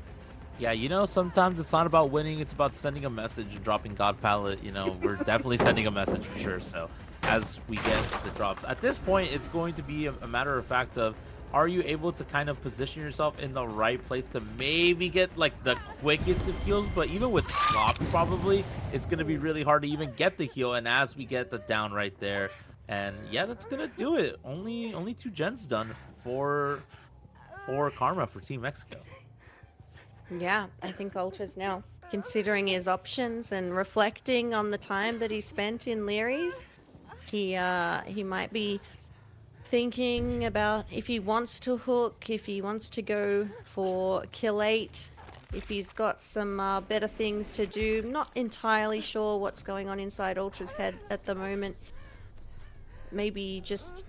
Yeah, you know, sometimes it's not about winning, it's about sending a message and dropping God Pallet. You know, we're definitely sending a message for sure. So as we get the drops, at this point, it's going to be a matter of fact of, are you able to kind of position yourself in the right place to maybe get like the quickest of heals? But even with slop, probably, it's going to be really hard to even get the heal. And as we get the down right there, and yeah, that's going to do it. Only 2 gens done for Karma for Team Mexico.
Yeah, I think Ultra's now considering his options and reflecting on the time that he spent in Leary's. He might be thinking about if he wants to hook, if he wants to go for kill 8, if he's got some better things to do. Not entirely sure what's going on inside Ultra's head at the moment. Maybe just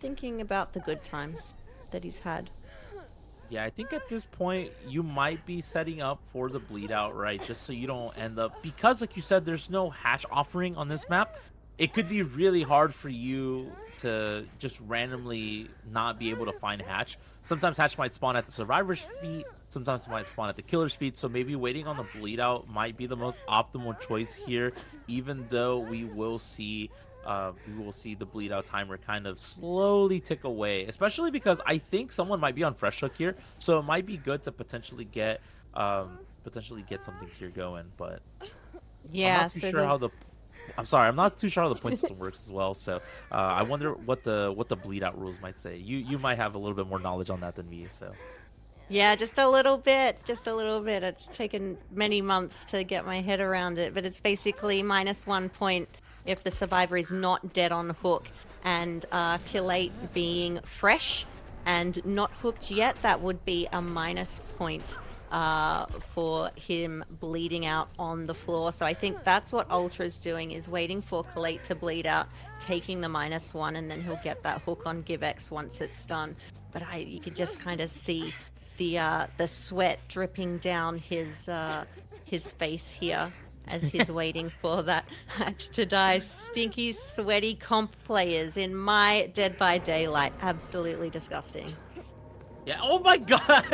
thinking about the good times that he's had.
Yeah, I think at this point you might be setting up for the bleed out, right? Just so you don't end up, because like you said, there's no hatch offering on this map. It could be really hard for you to just randomly not be able to find hatch. Sometimes hatch might spawn at the survivor's feet, sometimes it might spawn at the killer's feet. So maybe waiting on the bleed out might be the most optimal choice here, even though we will see the bleed out timer kind of slowly tick away, especially because I think someone might be on fresh hook here, so it might be good to potentially get something here going. But
yeah,
I'm not too sure how the point system works as well. So I wonder what the bleed out rules might say. You might have a little bit more knowledge on that than me. So
yeah, just a little bit. It's taken many months to get my head around it, but it's basically -1 point if the survivor is not dead on hook, and kill 8 being fresh and not hooked yet, that would be a -1 point for him bleeding out on the floor. So I think that's what Ultra's doing, is waiting for kill 8 to bleed out, taking the -1, and then he'll get that hook on GiveX once it's done. But you can just kind of see the sweat dripping down his face here as he's waiting for that hatch to die. Stinky, sweaty comp players in my Dead by Daylight. Absolutely disgusting.
yeah, oh my god,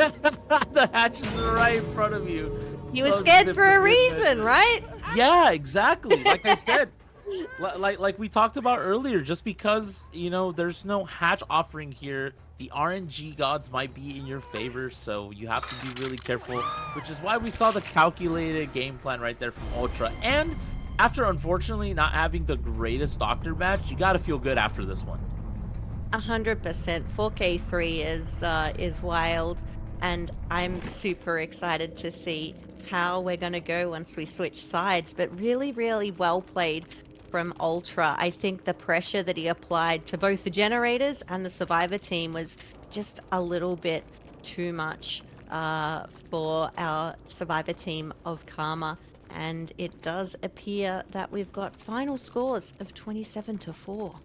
the hatch is right in front of you.
He was scared for a reason, right?
Yeah, exactly. Like I said, like we talked about earlier, just because, you know, there's no hatch offering here, the RNG gods might be in your favor, so you have to be really careful, which is why we saw the calculated game plan right there from Ultra. And after, unfortunately, not having the greatest Doctor match, you gotta feel good after this one.
100%. 4K3 is wild, and I'm super excited to see how we're going to go once we switch sides. But really, really well played from Ultra. I think the pressure that he applied to both the generators and the survivor team was just a little bit too much for our survivor team of Karma. And it does appear that we've got final scores of 27-4.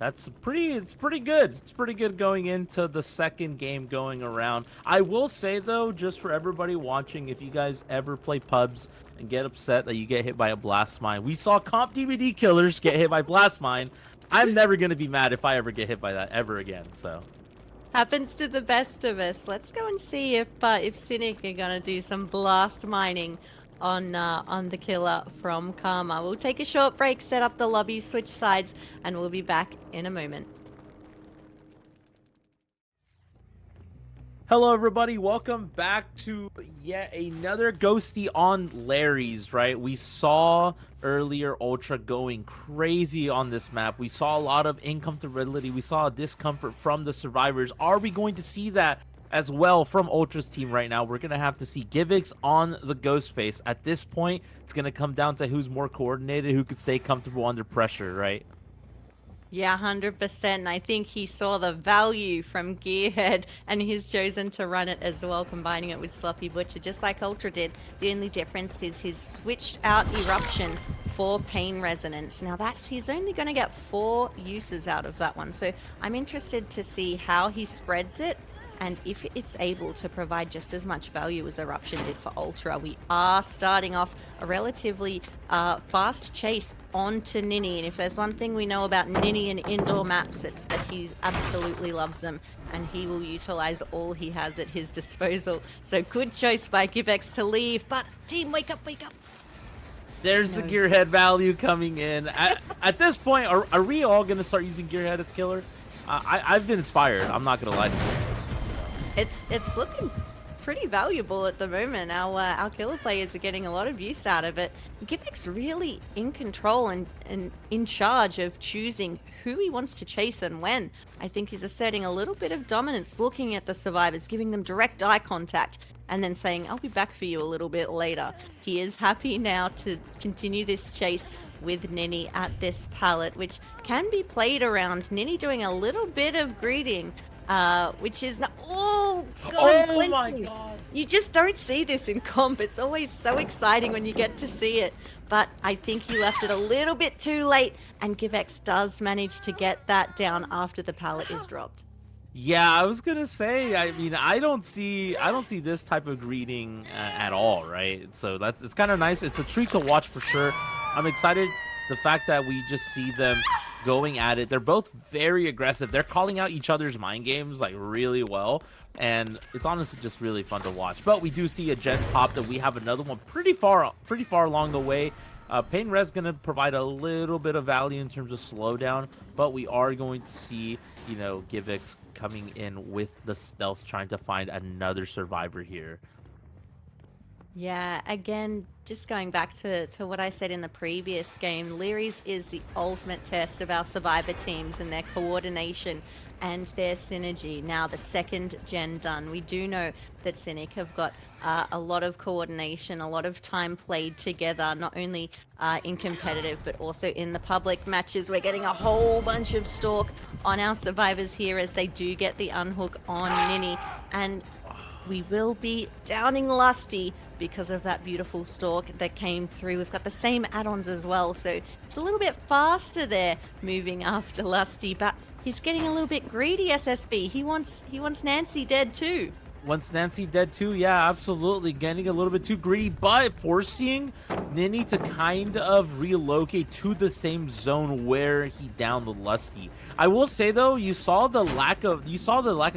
It's pretty good. It's pretty good going into the second game going around. I will say though, just for everybody watching, if you guys ever play pubs and get upset that you get hit by a blast mine, we saw comp DVD killers get hit by blast mine. I'm never gonna be mad if I ever get hit by that ever again. So
happens to the best of us. Let's go and see if Cynic are gonna do some blast mining on the killer from Karma. We'll take a short break, set up the lobby, switch sides, and we'll be back in a moment.
hello everybody, welcome back to yet another ghosty on Larry's, right? We saw earlier Ultra going crazy on this map. We saw a lot of incomfortability. We saw a discomfort from the survivors. Are we going to see that as well from Ultra's team right now? We're going to have to see GiveX on the Ghost Face. At this point, it's going to come down to who's more coordinated, who could stay comfortable under pressure, right?
Yeah, 100%. I think he saw the value from Gearhead, and he's chosen to run it as well, combining it with Sloppy Butcher, just like Ultra did. The only difference is he's switched out Eruption for pain resonance. Now he's only going to get 4 uses out of that one. So I'm interested to see how he spreads it and if it's able to provide just as much value as Eruption did for Ultra. We are starting off a relatively fast chase onto Nini, and if there's one thing we know about Nini and indoor maps, it's that he absolutely loves them, and he will utilize all he has at his disposal. So good choice by Givex to leave, but team, wake up, wake up.
There's the Gearhead value coming in. At this point, are we all going to start using Gearhead as killer? I've been inspired. I'm not going to lie to you.
It's looking pretty valuable at the moment. Our killer players are getting a lot of use out of it. Givex really in control and in charge of choosing who he wants to chase and when. I think he's asserting a little bit of dominance, looking at the survivors, giving them direct eye contact, and then saying, I'll be back for you a little bit later. He is happy now to continue this chase with Nini at this pallet, which can be played around. Nini doing a little bit of greeting, which is not... Oh, God,
oh my God.
You just don't see this in comp. It's always so exciting when you get to see it. But I think he left it a little bit too late, and Givex does manage to get that down after the pallet is dropped.
Yeah, I was gonna say. I mean, I don't see this type of greeting at all, right? So it's kind of nice. It's a treat to watch for sure. I'm excited. The fact that we just see them going at it. They're both very aggressive. They're calling out each other's mind games like really well, and it's honestly just really fun to watch. But we do see a gen pop that we have another one pretty far along the way. Pain Res gonna provide a little bit of value in terms of slowdown, but we are going to see, you know, Givex coming in with the stealth, trying to find another survivor here.
Yeah, again, just going back to what I said in the previous game, Leary's is the ultimate test of our survivor teams and their coordination and their synergy. Now, the second gen done, we do know that Cynic have got a lot of coordination, a lot of time played together, not only in competitive, but also in the public matches. We're getting a whole bunch of stalk on our survivors here as they do get the unhook on Nini. And we will be downing Lusty because of that beautiful stalk that came through. We've got the same add-ons as well, so it's a little bit faster there moving after Lusty, but he's getting a little bit greedy, SSB. He wants Nancy dead too.
Wants Nancy dead too? Yeah, absolutely. Getting a little bit too greedy, but forcing Nini to kind of relocate to the same zone where he downed the Lusty. I will say though, you saw the lack of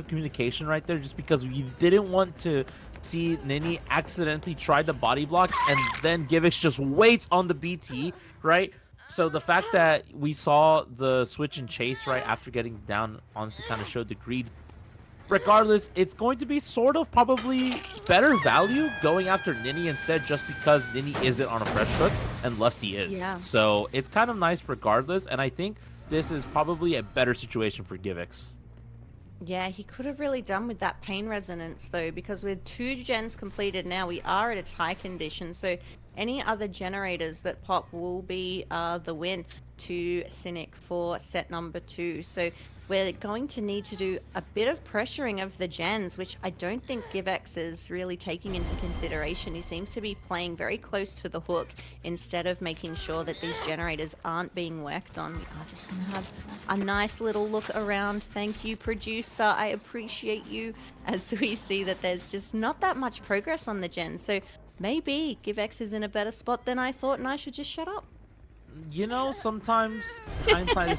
communication right there, just because you didn't want to see Nini accidentally try the body block and then Givex just waits on the BT, right? So the fact that we saw the switch and chase right after getting down honestly kind of showed the greed. Regardless, it's going to be sort of probably better value going after Nini instead, just because Nini isn't on a fresh hook and Lusty is.
Yeah.
So it's kind of nice regardless, and I think this is probably a better situation for Givex.
Yeah, he could have really done with that pain resonance though, because with 2 gens completed now, we are at a tie condition. So any other generators that pop will be the win to Cynic for set number 2. So we're going to need to do a bit of pressuring of the gens, which I don't think Givex is really taking into consideration. He seems to be playing very close to the hook instead of making sure that these generators aren't being worked on. We are just going to have a nice little look around. Thank you, producer. I appreciate you, as we see that there's just not that much progress on the gens. So maybe Givex is in a better spot than I thought, and I should just shut up.
You know, sometimes hindsight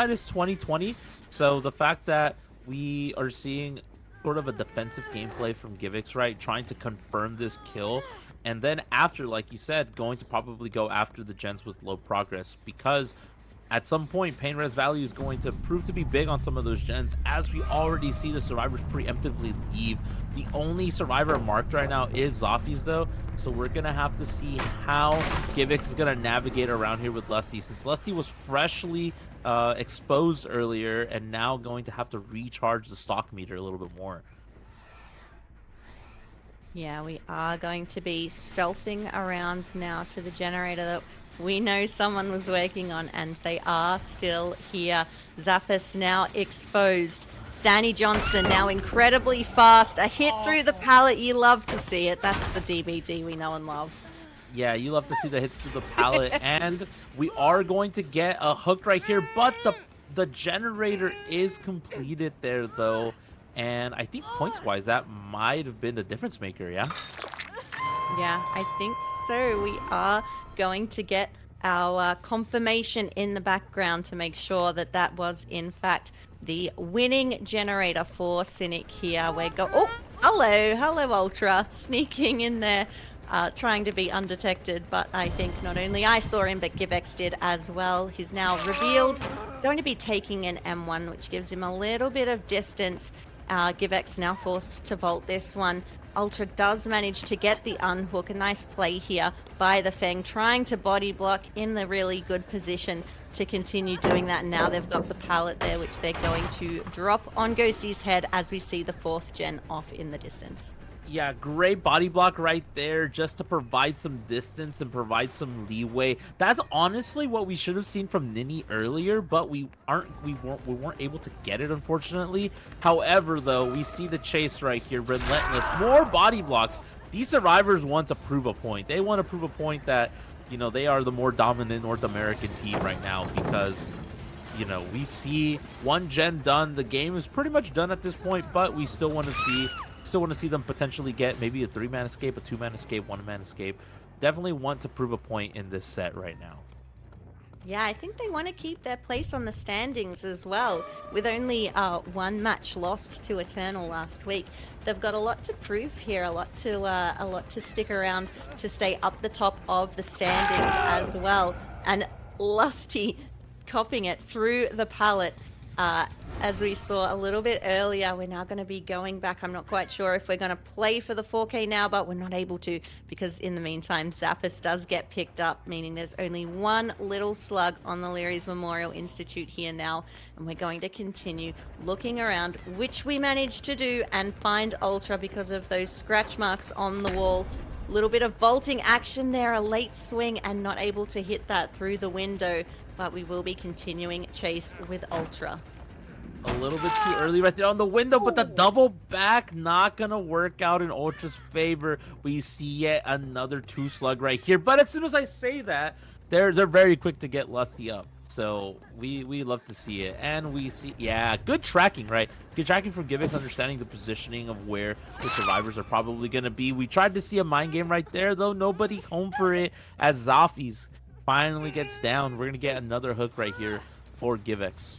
is 20/20. So the fact that we are seeing sort of a defensive gameplay from Givex, right, trying to confirm this kill, and then after, like you said, going to probably go after the gens with low progress, because at some point pain res value is going to prove to be big on some of those gens, as we already see the survivors preemptively leave. The only survivor marked right now is Zoffies though, so we're gonna have to see how Givex is gonna navigate around here with Lusty, since Lusty was freshly exposed earlier and now going to have to recharge the stock meter a little bit more.
Yeah, we are going to be stealthing around now to the generator that we know someone was working on, and they are still here. Zappos now exposed. Danny Johnson now incredibly fast. A hit through the pallet. You love to see it. That's the DBD we know and love.
Yeah, you love to see the hits to the pallet, and we are going to get a hook right here, but the generator is completed there though, and I think points-wise, that might have been the difference maker, yeah?
Yeah, I think so. We are going to get our confirmation in the background to make sure that that was, in fact, the winning generator for Cynic here. Oh, hello, Ultra, sneaking in there, trying to be undetected. But I think not only I saw him, but Givex did as well. He's now revealed, going to be taking an M1, which gives him a little bit of distance. Givex now forced to vault this one. Ultra does manage to get the unhook. A nice play here by the Feng, trying to body block in the really good position to continue doing that. Now they've got the pallet there, which they're going to drop on Ghosty's head as we see the 4th gen off in the distance.
Yeah, great body block right there just to provide some distance and provide some leeway. That's honestly what we should have seen from Nini earlier, but we weren't able to get it, unfortunately. However, though, we see the chase right here, relentless, more body blocks. These survivors want to prove a point. They want to prove a point that, you know, they are the more dominant North American team right now because, you know, we see 1 gen done. The game is pretty much done at this point, but we still want to see them potentially get maybe a 3-man escape, a 2-man escape, 1-man escape. Definitely want to prove a point in this set right now.
Yeah, I think they want to keep their place on the standings as well. With only 1 match lost to Eternal last week, they've got a lot to prove here, a lot to stick around to stay up the top of the standings as well. And Lusty copping it through the pallet. As we saw a little bit earlier, we're now going to be going back. I'm not quite sure if we're going to play for the 4K now, but we're not able to because in the meantime, Zappos does get picked up, meaning there's only 1 little slug on the Leary's Memorial Institute here now. And we're going to continue looking around, which we managed to do and find Ultra because of those scratch marks on the wall. A little bit of vaulting action there, a late swing and not able to hit that through the window. But we will be continuing chase with Ultra.
A little bit too early right there on the window, but the double back not gonna work out in Ultra's favor. We see yet another 2 slug right here, but as soon as I say that, they're very quick to get Lusty up. So we love to see it, and we see, yeah, good tracking, right? Good tracking from Givex, understanding the positioning of where the survivors are probably gonna be. We tried to see a mind game right there, though nobody home for it as Zafis finally gets down. We're gonna get another hook right here for Givex.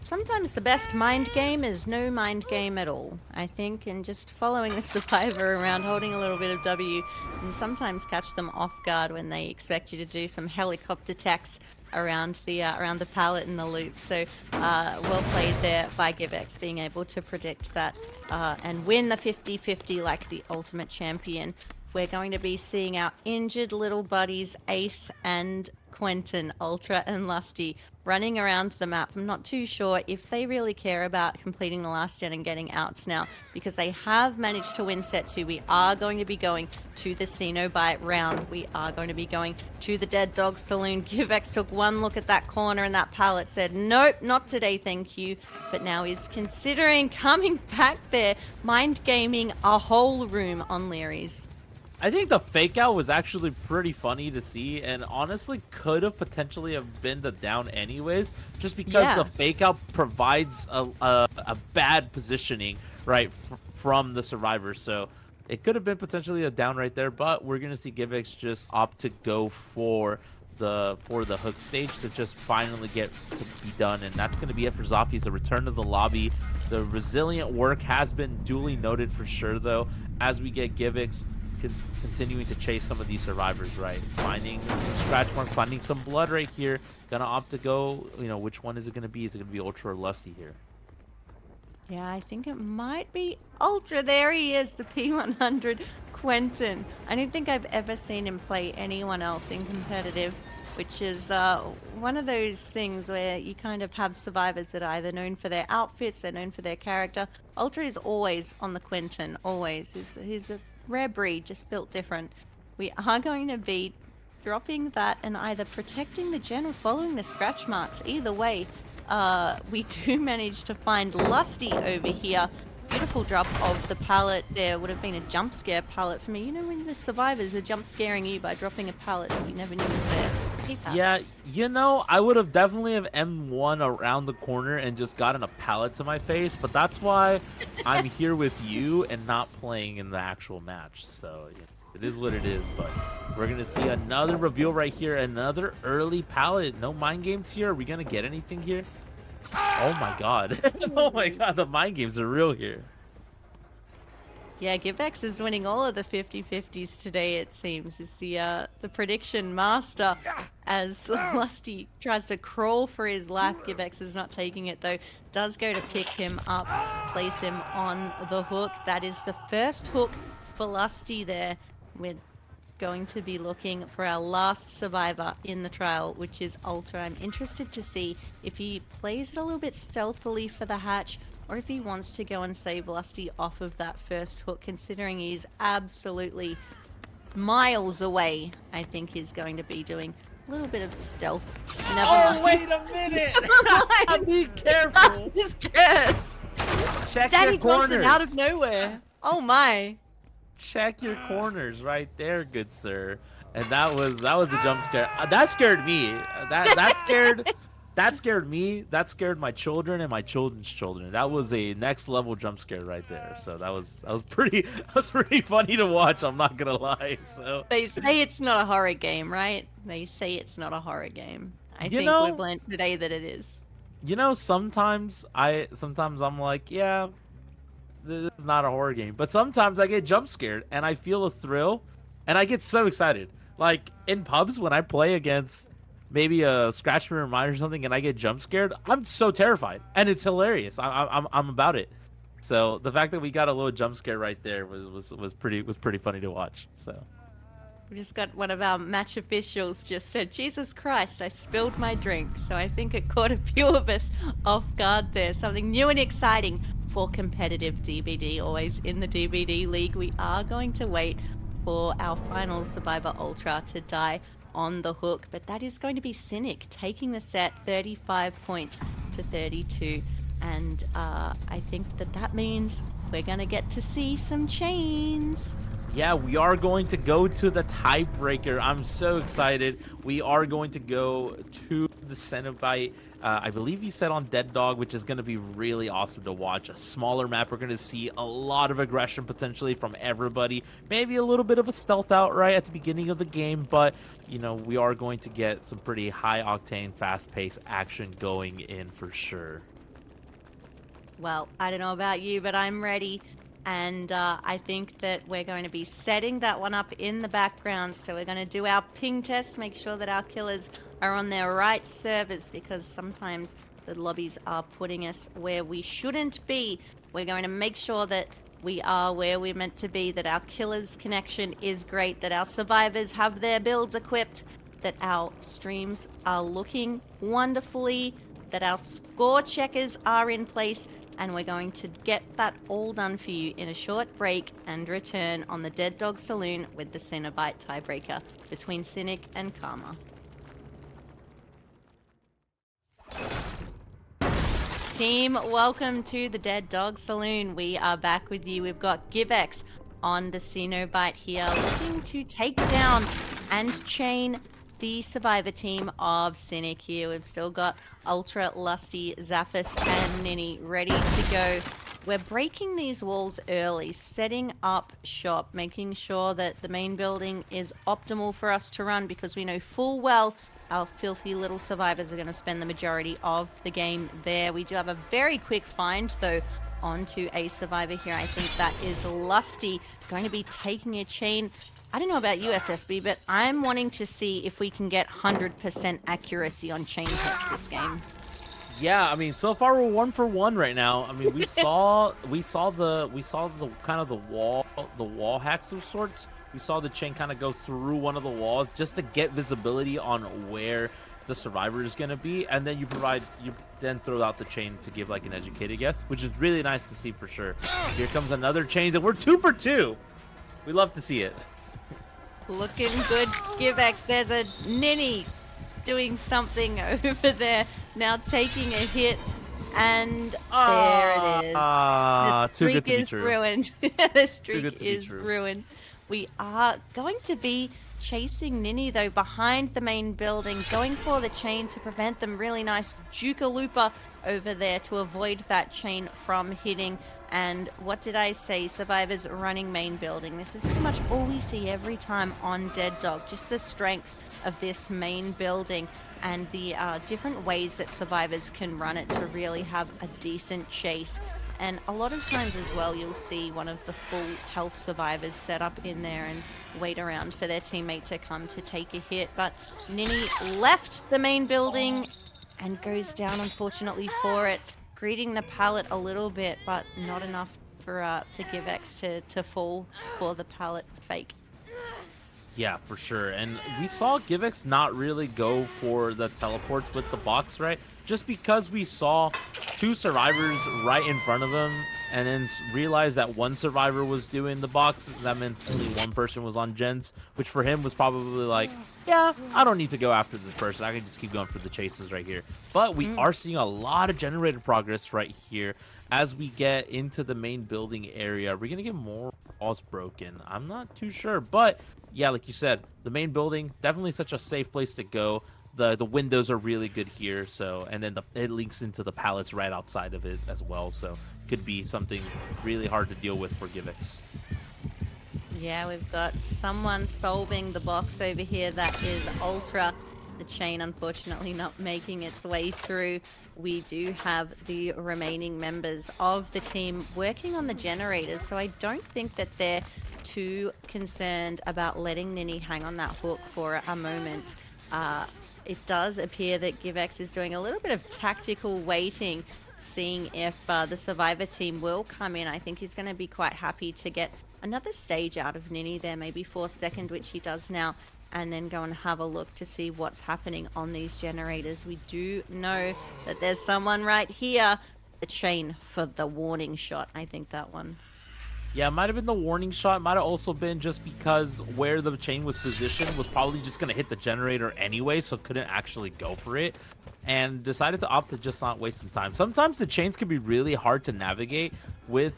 Sometimes the best mind game is no mind game at all, I think, and just following the survivor around, holding a little bit of W, and sometimes catch them off guard when they expect you to do some helicopter attacks around the pallet and the loop. So well played there by Givex, being able to predict that and win the 50-50 like the ultimate champion. We're going to be seeing our injured little buddies, Ace and Quentin, Ultra and Lusty, running around the map. I'm not too sure if they really care about completing the last gen and getting outs now, because they have managed to win set 2. We are going to be going to the Cenobite round. We are going to be going to the Dead Dog Saloon. Givex took 1 look at that corner and that pallet, said, nope, not today, thank you. But now he's considering coming back there, mind gaming a whole room on Leary's.
I think the fake out was actually pretty funny to see, and honestly could have potentially have been the down anyways, just because the fake out provides a bad positioning right from the survivor. So it could have been potentially a down right there, but we're gonna see Givex just opt to go for the hook stage to just finally get to be done, and that's gonna be it for Zafis. The return to the lobby. The resilient work has been duly noted for sure, though, as we get Givex continuing to chase some of these survivors, right? Finding some scratch marks, finding some blood right here. Gonna opt to go, you know, which one is it gonna be? Is it gonna be Ultra or Lusty here?
Yeah, I think it might be Ultra. There he is, the P100 Quentin. I don't think I've ever seen him play anyone else in competitive, which is one of those things where you kind of have survivors that are either known for their outfits, they're known for their character. Ultra is always on the Quentin, always. He's a rare breed, just built different. We are going to be dropping that and either protecting the gen or following the scratch marks. Either way, we do manage to find Lusty over here, beautiful drop of the pallet there would have been a jump scare pallet for me. You know when the survivors are jump scaring you by dropping a pallet that you never knew was there? I hate that.
Yeah, you know, I would have definitely have M1 around the corner and just gotten a pallet to my face, but that's why I'm here with you and not playing in the actual match. So yeah, it is what it is, but we're going to see another reveal right here, another early pallet. No mind games here. Are we going to get anything here? Oh my god. Oh my god, the mind games are real here.
Yeah, Givex is winning all of the 50-50s today, it seems, is the prediction master. As Lusty tries to crawl for his life, Givex is not taking it, though. Does go to pick him up, place him on the hook. That is the first hook for Lusty there. We're going to be looking for our last survivor in the trial, which is Ultra. I'm interested to see if he plays it a little bit stealthily for the hatch, or if he wants to go and save Lusty off of that first hook, considering he's absolutely miles away. I think he's going to be doing a little bit of stealth.
Oh, wait a minute! Be careful!
That's his curse!
Check
Danny
your corners!
Johnson out of nowhere! Oh my!
Check your corners right there, good sir. And that was a jump scare. That scared me. That scared me. That scared my children and my children's children. That was a next level jump scare right there. So that was pretty funny to watch. I'm not gonna lie. So
they say it's not a horror game, right? They say it's not a horror game. I think we've learned today that it is.
You know, sometimes I'm like, yeah, this is not a horror game. But sometimes I get jump scared and I feel a thrill, and I get so excited. Like in pubs when I play against maybe a scratch for a reminder or something and I get jump scared, I'm so terrified, and it's hilarious. I'm about it. So the fact that we got a little jump scare right there was pretty funny to watch. So
we just got one of our match officials just said, Jesus Christ, I spilled my drink. So I think it caught a few of us off guard there. Something new and exciting for competitive DBD, always in the DBD League. We are going to wait for our final Survivor Ultra to die on the hook, but that is going to be Cynic taking the set 35 points to 32, and I think that means we're gonna get to see some chains.
yeah, we are going to go to the tiebreaker. I'm so excited. We are going to go to the Cenobite. I believe he said on Dead Dog, which is going to be really awesome to watch. A smaller map. We're going to see a lot of aggression potentially from everybody. Maybe a little bit of a stealth out right at the beginning of the game, but you know, we are going to get some pretty high octane, fast paced action going in for sure.
Well, I don't know about you, but I'm ready. And I think that we're going to be setting that one up in the background. So we're going to do our ping test, make sure that our killers are on their right servers, because sometimes the lobbies are putting us where we shouldn't be. We're going to make sure that we are where we're meant to be, that our killers' connection is great, that our survivors have their builds equipped, that our streams are looking wonderfully, that our score checkers are in place. And we're going to get that all done for you in a short break and return on the Dead Dog Saloon with the Cenobite tiebreaker between Cynic and Karma. Team, welcome to the Dead Dog Saloon. We are back with you. We've got Givex on the Cenobite here, looking to take down and chain the survivor team of Cynic here. We've still got Ultra, Lusty, Zappos, and Nini ready to go. We're breaking these walls early, setting up shop, making sure that the main building is optimal for us to run, because we know full well our filthy little survivors are going to spend the majority of the game there. We do have a very quick find, though, onto a survivor here. I think that is Lusty, going to be taking a chain. I don't know about you, SSB, but I'm wanting to see if we can get 100% accuracy on chain hits this game.
Yeah, I mean, so far we're 1 for 1 right now. I mean, we saw the kind of the wall hacks of sorts. We saw the chain kind of go through one of the walls just to get visibility on where the survivor is going to be, and then you then throw out the chain to give like an educated guess, which is really nice to see for sure. Here comes another chain, and we're 2 for 2. We love to see it.
Looking good, Givex. There's a Nini doing something over there. Now taking a hit And there it is. The
Too good
streak
to be
is
true.
ruined. The
Too good
streak
to be
is
true.
ruined. We are going to be chasing Nini, though, behind the main building, going for the chain to prevent them. Really nice Juka-Looper over there to avoid that chain from hitting. And what did I say? Survivors running main building. This is pretty much all we see every time on Dead Dog. Just the strength of this main building and the different ways that survivors can run it to really have a decent chase. And a lot of times as well, you'll see one of the full health survivors set up in there and wait around for their teammate to come to take a hit. But Nini left the main building and goes down, unfortunately, for it. Greeting the pallet a little bit, but not enough for GiveX to fall for the pallet fake.
Yeah, for sure. And we saw GiveX not really go for the teleports with the box, right? Just because we saw two survivors right in front of him and then realized that one survivor was doing the box. That means only one person was on gens, which for him was probably like, yeah, I don't need to go after this person. I can just keep going for the chases right here. But we are seeing a lot of generated progress right here as we get into the main building area. We're going to get more walls broken. I'm not too sure, but yeah, like you said, the main building, definitely such a safe place to go. The windows are really good here, so, and then it links into the pallets right outside of it as well, so could be something really hard to deal with for GiveX.
Yeah, we've got someone solving the box over here. That is Ultra. The chain, unfortunately, not making its way through. We do have the remaining members of the team working on the generators, so I don't think that they're too concerned about letting Nini hang on that hook for a moment. It does appear that GiveX is doing a little bit of tactical waiting, seeing if the survivor team will come in. I think he's going to be quite happy to get another stage out of Nini there, maybe 4th second, which he does now, and then go and have a look to see what's happening on these generators. We do know that there's someone right here. The chain for the warning shot. I think that one.
Yeah, it might have been the warning shot. It might have also been just because where the chain was positioned was probably just going to hit the generator anyway, so couldn't actually go for it. And decided to opt to just not waste some time. Sometimes the chains can be really hard to navigate. With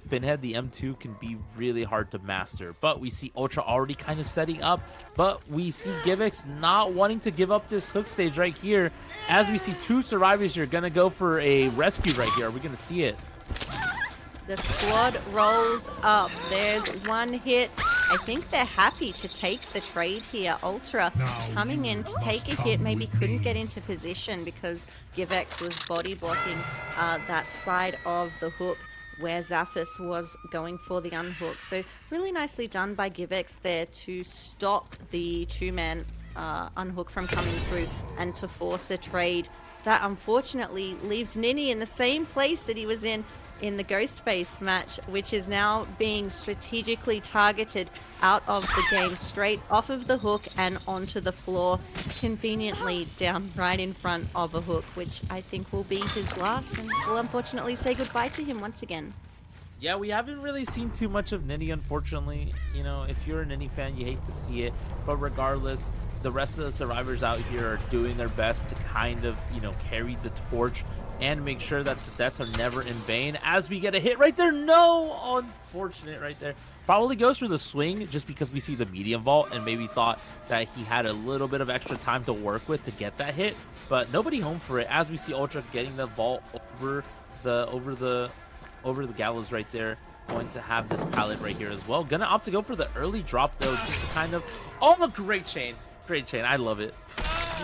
Pinhead, the M2 can be really hard to master. But we see Ultra already kind of setting up. But we see GiveX not wanting to give up this hook stage right here. As we see two survivors here going to go for a rescue right here. Are we going to see it?
The squad rolls up. There's one hit. I think they're happy to take the trade here. Ultra coming in to take a hit. Maybe couldn't get into position because GiveX was body blocking that side of the hook where Zaphis was going for the unhook. So really nicely done by GiveX there to stop the two-man unhook from coming through and to force a trade. That unfortunately leaves Nini in the same place that he was in the Ghost Face match, which is now being strategically targeted out of the game, straight off of the hook and onto the floor, conveniently down right in front of a hook, which I think will be his last, and we'll unfortunately say goodbye to him once again.
Yeah, we haven't really seen too much of Nini, unfortunately. You know, if you're a Nini fan, you hate to see it, but regardless, the rest of the survivors out here are doing their best to kind of, you know, carry the torch and make sure that the deaths are never in vain. As we get a hit right there, no, unfortunate right there. Probably goes for the swing just because we see the medium vault and maybe thought that he had a little bit of extra time to work with to get that hit, but nobody home for it. As we see Ultra getting the vault over the gallows right there, going to have this pallet right here as well. Gonna opt to go for the early drop though, just to kind of, oh, great chain, I love it.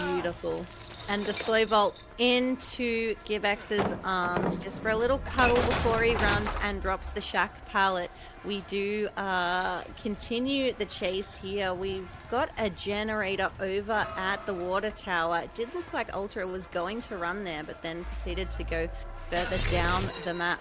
Beautiful. And the slow bolt into GiveX's arms just for a little cuddle before he runs and drops the shack pallet. We do continue the chase here. We've got a generator over at the water tower. It did look like Ultra was going to run there, but then proceeded to go further down the map.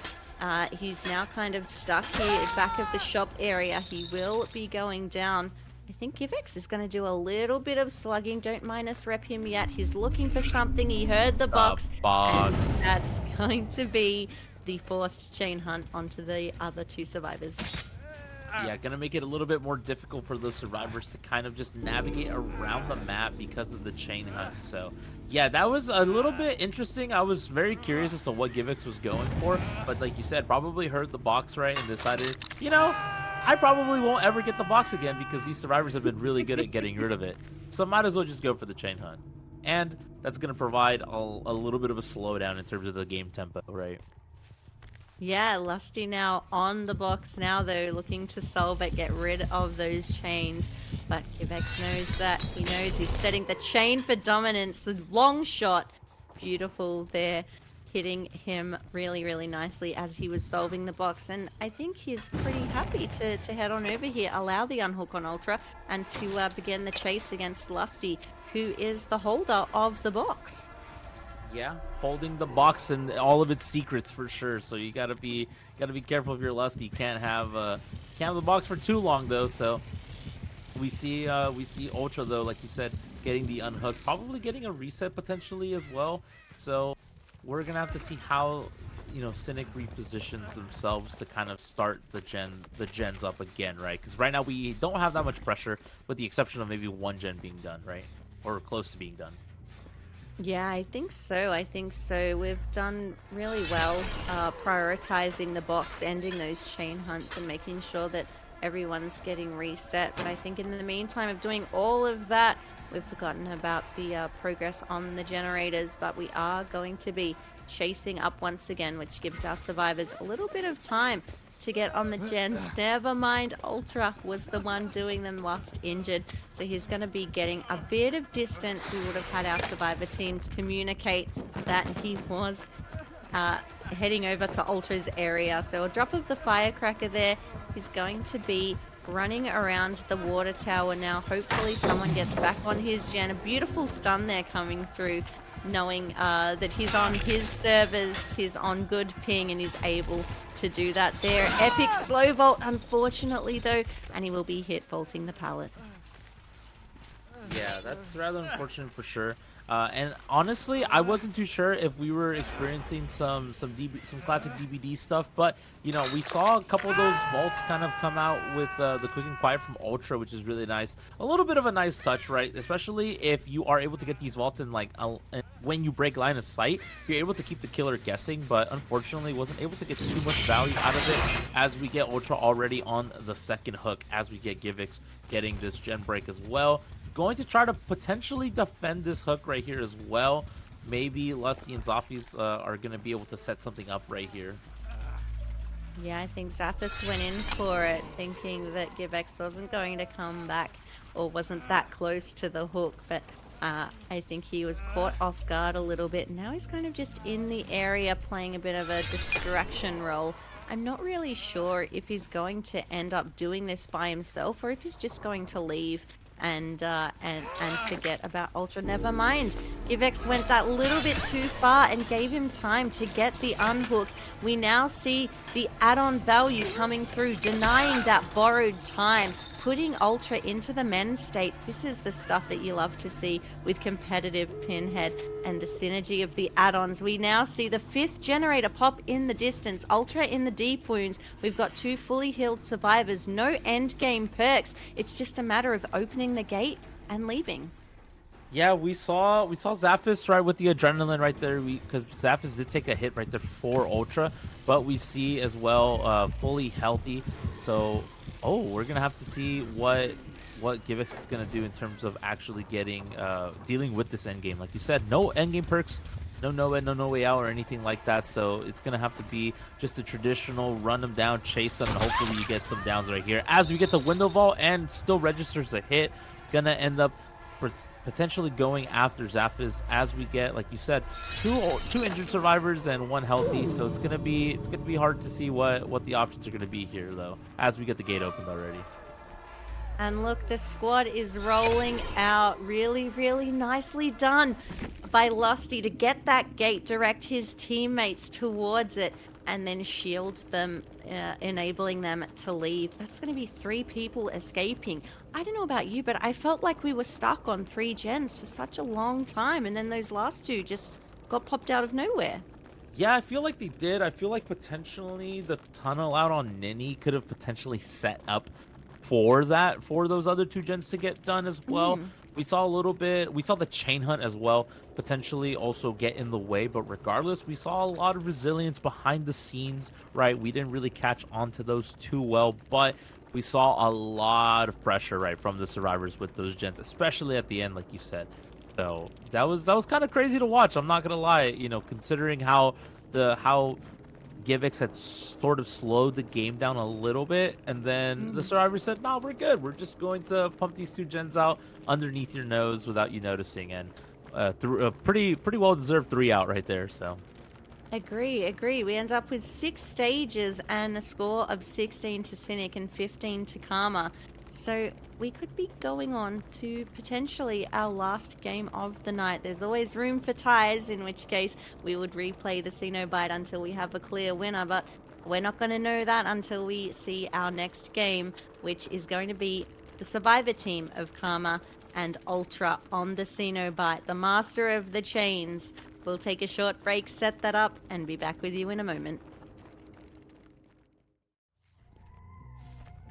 He's now kind of stuck here back of the shop area. He will be going down. I think GiveX is going to do a little bit of slugging. Don't minus rep him yet. He's looking for something. He heard the box. And that's going to be the forced chain hunt onto the other two survivors.
Yeah, gonna make it a little bit more difficult for those survivors to kind of just navigate around the map because of the chain hunt. So yeah, that was a little bit interesting. I was very curious as to what Givix was going for, but like you said, probably heard the box right and decided, I probably won't ever get the box again because these survivors have been really good at getting rid of it. So might as well just go for the chain hunt. And that's gonna provide a little bit of a slowdown in terms of the game tempo, right?
Yeah, Lusty now on the box now, though, looking to solve it, get rid of those chains. But Givex knows that. He knows he's setting the chain for dominance. The long shot, beautiful there, hitting him really, really nicely as he was solving the box. And I think he's pretty happy to head on over here, allow the unhook on Ultra, and to begin the chase against Lusty, who is the holder of the box.
Yeah, holding the box and all of its secrets for sure. So you gotta be careful if you're Lusty. You can't have the box for too long though. So we see Ultra though, like you said, getting the unhook, probably getting a reset potentially as well. So we're gonna have to see how Cynic repositions themselves to kind of start the gens up again, right? Because right now we don't have that much pressure, with the exception of maybe one gen being done, right, or close to being done.
Yeah, I think so. I think so. We've done really well prioritizing the box, ending those chain hunts, and making sure that everyone's getting reset. But I think in the meantime of doing all of that, we've forgotten about the progress on the generators. But we are going to be chasing up once again, which gives our survivors a little bit of time to get on the gens. Never mind, Ultra was the one doing them whilst injured, so he's going to be getting a bit of distance. We would have had our survivor teams communicate that he was heading over to Ultra's area. So a drop of the firecracker there. He's going to be running around the water tower now. Hopefully someone gets back on his gen. A beautiful stun there coming through, knowing that he's on his servers, he's on good ping, and he's able to do that there. Epic slow vault, unfortunately, though, and he will be hit vaulting the pallet.
Yeah, that's rather unfortunate for sure. And honestly, I wasn't too sure if we were experiencing some classic DBD stuff, but we saw a couple of those vaults kind of come out with the quick and quiet from Ultra, which is really nice. A little bit of a nice touch, right? Especially if you are able to get these vaults in when you break line of sight, you're able to keep the killer guessing. But unfortunately, wasn't able to get too much value out of it as we get Ultra already on the second hook, as we get Givix getting this gen break as well. Going to try to potentially defend this hook right here as well. Maybe Lusty and Zoffies are going to be able to set something up right here.
Yeah, I think Zaphis went in for it, thinking that Givex wasn't going to come back or wasn't that close to the hook, but I think he was caught off guard a little bit. Now he's kind of just in the area playing a bit of a distraction role. I'm not really sure if he's going to end up doing this by himself or if he's just going to leave and forget about Ultra. Never mind. Givex went that little bit too far and gave him time to get the unhook. We now see the add-on value coming through, denying that borrowed time, putting Ultra into the men's state. This is the stuff that you love to see with competitive Pinhead and the synergy of the add-ons. We now see the 5th generator pop in the distance. Ultra in the deep wounds. We've got 2 fully healed survivors. No end game perks. It's just a matter of opening the gate and leaving.
Yeah, we saw Zaphis right with the adrenaline right there, because Zaphis did take a hit right there for Ultra, but we see as well fully healthy. So we're gonna have to see what Givix is gonna do in terms of actually dealing with this end game. Like you said, no end game perks, no way out or anything like that. So it's gonna have to be just a traditional run them down, chase them, and hopefully you get some downs right here. As we get the window vault and still registers a hit, gonna end up potentially going after Zaphis as we get, like you said, two injured survivors and 1 healthy. So it's gonna be hard to see what the options are gonna be here though, as we get the gate opened already.
And look, the squad is rolling out. Really, really nicely done by Lusty to get that gate, direct his teammates towards it, and then shield them, enabling them to leave. That's going to be 3 people escaping. I don't know about you, but I felt like we were stuck on 3 gens for such a long time, and then those last 2 just got popped out of nowhere.
Yeah, I feel like they did. I feel like potentially the tunnel out on Nini could have potentially set up for those other two gens to get done as well.
Mm.
We saw a little bit. We saw the chain hunt as well potentially also get in the way, but regardless, we saw a lot of resilience behind the scenes, right? We didn't really catch on to those too well, but we saw a lot of pressure, right, from the survivors with those gens, especially at the end, like you said. So that was kind of crazy to watch. I'm not gonna lie, considering how Givix had sort of slowed the game down a little bit, and then the
Mm.
survivor said, "No, we're good. We're just going to pump these two gens out underneath your nose without you noticing." And through a pretty well deserved 3 out right there. So
Agree. We end up with 6 stages and a score of 16 to Cynic and 15 to Karma. So we could be going on to potentially our last game of the night. There's always room for ties, in which case we would replay the Cenobite until we have a clear winner, but we're not going to know that until we see our next game, which is going to be the survivor team of Karma and Ultra on the Cenobite, the master of the chains. We'll take a short break, set that up, and be back with you in a moment.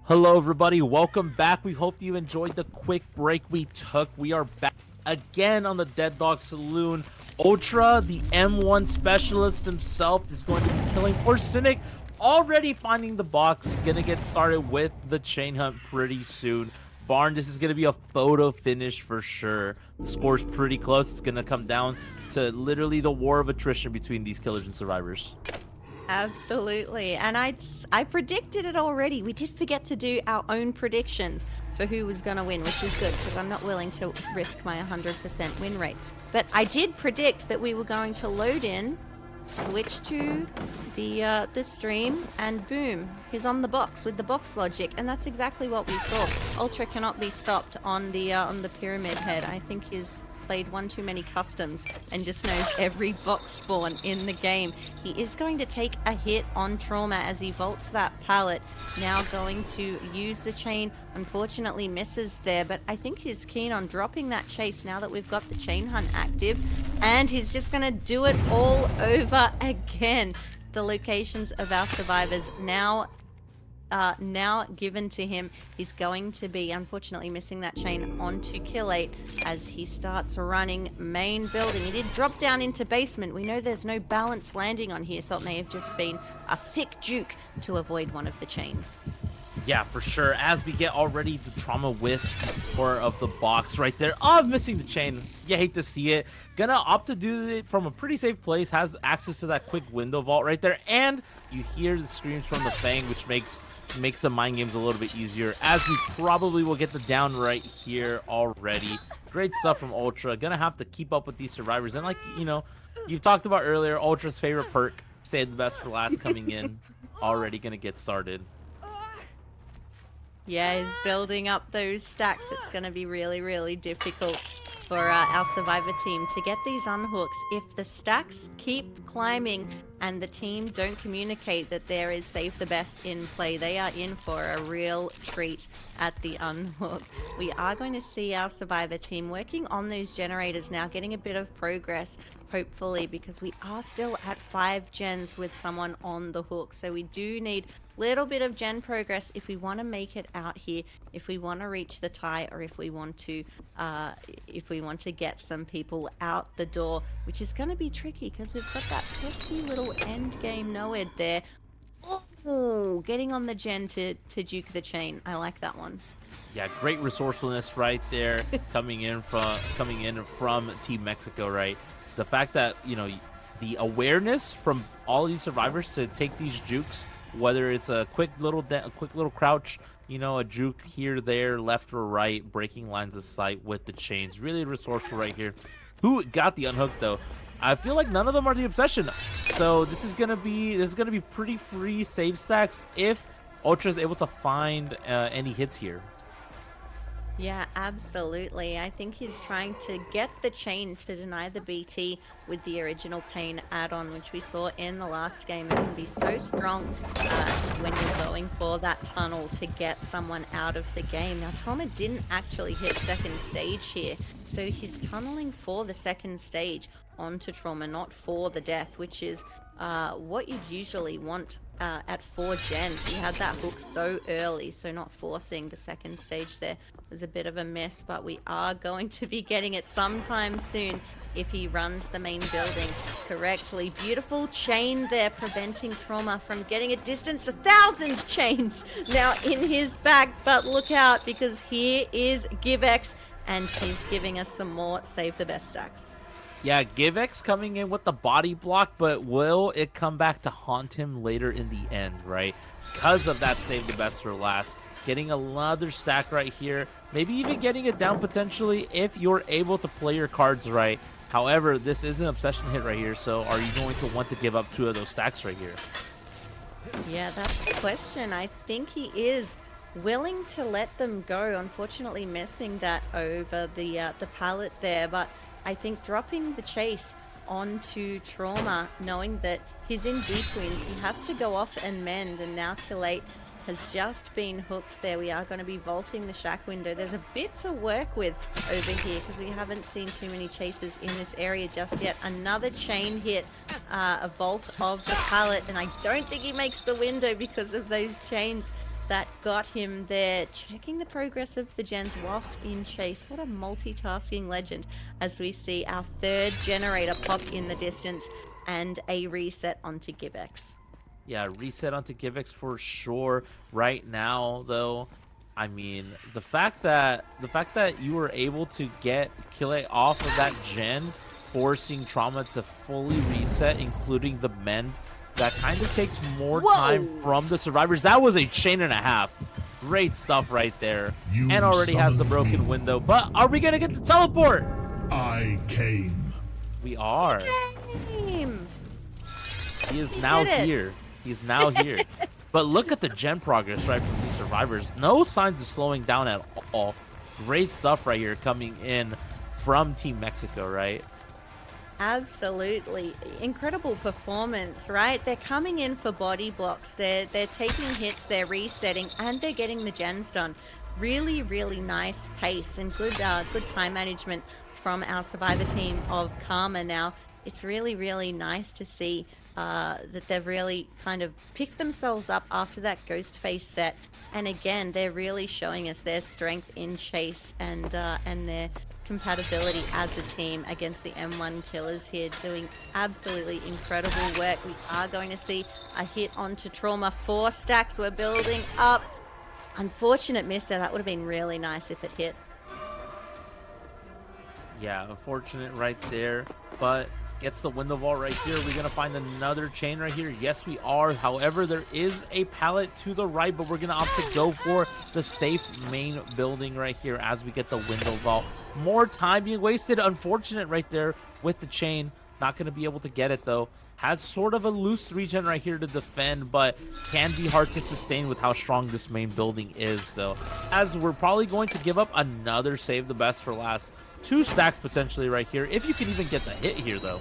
hello, everybody. Welcome back. We hope you enjoyed the quick break we took. We are back again on the Dead Dog Saloon. Ultra, the M1 specialist himself, is going to be killing poor Cynic. Already finding the box. Gonna get started with the chain hunt pretty soon. Barn, this is going to be a photo finish for sure. The score's pretty close. It's going to come down to literally the war of attrition between these killers and survivors.
Absolutely. And I predicted it already. We did forget to do our own predictions for who was going to win, which is good because I'm not willing to risk my 100% win rate. But I did predict that we were going to load in, switch to the stream, and boom, he's on the box with the box logic, and that's exactly what we saw. Ultra cannot be stopped on the pyramid head. I think he's played one too many customs and just knows every box spawn in the game. He is going to take a hit on Trauma as he vaults that pallet. Now going to use the chain. Unfortunately misses there, but I think he's keen on dropping that chase now that we've got the chain hunt active, and he's just going to do it all over again. The locations of our survivors now given to him. He's going to be unfortunately missing that chain onto kill 8 as he starts running main building. He did drop down into basement. We know there's no balance landing on here, so it may have just been a sick juke to avoid one of the chains.
Yeah, for sure. As we get already the trauma with or of the box right there. Oh, I'm missing the chain. You hate to see it. Gonna opt to do it from a pretty safe place. Has access to that quick window vault right there. And you hear the screams from the Fang, which makes the mind games a little bit easier, as we probably will get the down right here already. Great stuff from Ultra. Gonna have to keep up with these survivors. And like, you've talked about earlier, Ultra's favorite perk, save the best for last, coming in. Already gonna get started.
Yeah, he's building up those stacks. It's going to be really, really difficult for our survivor team to get these unhooks. If the stacks keep climbing and the team don't communicate that there is save the best in play, they are in for a real treat at the unhook. We are going to see our survivor team working on those generators now, getting a bit of progress, hopefully, because we are still at 5 gens with someone on the hook. So we do need little bit of gen progress if we want to make it out here, if we want to reach the tie, or if we want to get some people out the door, which is going to be tricky because we've got that pesky little end game Noed there. Oh, getting on the gen to juke the chain. I like that one.
Yeah, great resourcefulness right there coming in from Team Mexico, right? The fact that, the awareness from all these survivors to take these jukes, whether it's a quick little crouch, a juke here, there, left or right, breaking lines of sight with the chains. Really resourceful right here. Who got the unhook though? I feel like none of them are the obsession. So this is gonna be pretty free save stacks if Ultra is able to find any hits here.
Yeah, absolutely. I think he's trying to get the chain to deny the BT with the original Pain add-on, which we saw in the last game. It can be so strong when you're going for that tunnel to get someone out of the game. Now, Trauma didn't actually hit second stage here, so he's tunneling for the second stage onto Trauma, not for the death, which is what you'd usually want at 4 gens. He had that hook so early, so not forcing the second stage there was a bit of a miss, but we are going to be getting it sometime soon if he runs the main building correctly. Beautiful chain there, preventing Trauma from getting a distance. 1,000 chains now in his back, but look out, because here is Givex, and he's giving us some more save the best stacks.
Yeah, Givex coming in with the body block, but will it come back to haunt him later in the end, right? Because of that save the best for last. Getting another stack right here. Maybe even getting it down potentially if you're able to play your cards right. However, this is an obsession hit right here, so are you going to want to give up 2 of those stacks right here?
Yeah, that's the question. I think he is willing to let them go. Unfortunately, missing that over the pallet there, but I think dropping the chase onto Trauma, knowing that he's in deep wins, he has to go off and mend, and now Killate has just been hooked there. We are going to be vaulting the shack window. There's a bit to work with over here because we haven't seen too many chases in this area just yet. Another chain hit, a vault of the pallet, and I don't think he makes the window because of those chains that got him there. Checking the progress of the gens whilst in chase. What a multitasking legend, as we see our 3rd generator pop in the distance and a reset onto Givex.
Yeah, reset onto Givex for sure. Right now, though, I mean, the fact that you were able to get Killate off of that gen, forcing Trauma to fully reset, including the mend, that kind of takes more time from the survivors. That was a chain and a half. Great stuff right there. And already has the broken window. But are we going to get the teleport?
I came.
We are. He is now here. He's now here. But look at the gen progress, right, from these survivors. No signs of slowing down at all. Great stuff right here coming in from Team Mexico, right?
Absolutely. Incredible performance, right? They're coming in for body blocks. They're taking hits, they're resetting, and they're getting the gens done. Really, really nice pace and good time management from our survivor team of Karma. Now, it's really, really nice to see that they've really kind of picked themselves up after that Ghost Face set. And again, they're really showing us their strength in chase and their compatibility as a team against the M1 killers here, doing absolutely incredible work. We are going to see a hit onto Trauma. 4 stacks we're building up. Unfortunate miss there. That would have been really nice if it hit.
Yeah, unfortunate right there, but gets the window vault right here. We're gonna find another chain right here. Yes, we are. However, there is a pallet to the right, but we're gonna opt to go for the safe main building right here as we get the window vault. More time being wasted. Unfortunate right there with the chain. Not gonna be able to get it though. Has sort of a loose regen right here to defend, but can be hard to sustain with how strong this main building is though. As we're probably going to give up another save the best for last. 2 stacks potentially right here, if you can even get the hit here though.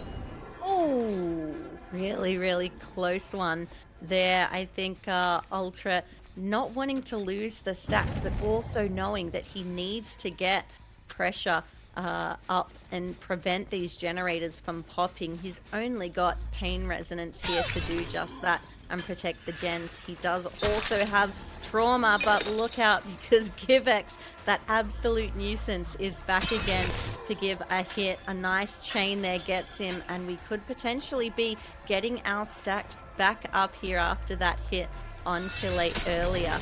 Oh, really, really close one there. I think Ultra not wanting to lose the stacks, but also knowing that he needs to get pressure up and prevent these generators from popping. He's only got pain resonance here to do just that and protect the gens. He does also have trauma, but look out, because Givex, that absolute nuisance, is back again to give a hit. A nice chain there gets him, and we could potentially be getting our stacks back up here after that hit on Killate earlier.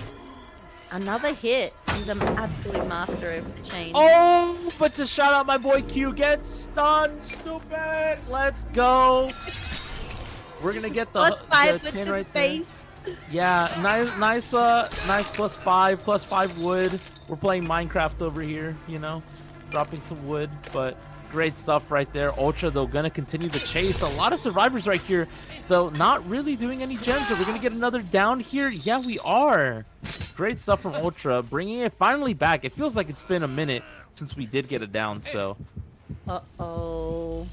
Another hit. He's an absolute master of the chain.
Oh, but to shout out my boy Q, get stunned, stupid. Let's go. We're gonna get the
+5
the
to
right
the face.
There. Yeah, nice +5 wood. We're playing Minecraft over here, you know, dropping some wood, but great stuff right there. Ultra, though, gonna continue the chase. A lot of survivors right here, though, not really doing any gens. Are we gonna get another down here? Yeah, we are. Great stuff from Ultra, bringing it finally back. It feels like it's been a minute since we did get it down, so.
Uh-oh.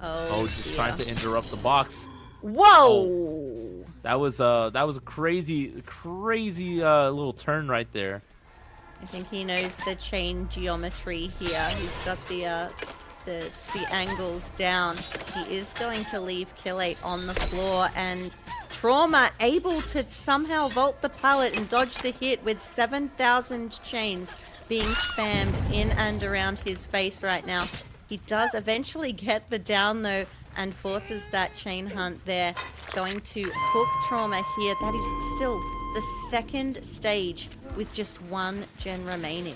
Oh,
just
dear.
trying to interrupt the box.
Whoa!
Oh, that was a crazy little turn right there.
I think he knows the chain geometry here. He's got the the angles down. He is going to leave Killate on the floor, and Trauma able to somehow vault the pallet and dodge the hit with 7,000 chains being spammed in and around his face right now. He does eventually get the down though and forces that chain hunt there. Going to hook Trauma here. That is still the second stage with just one gen remaining.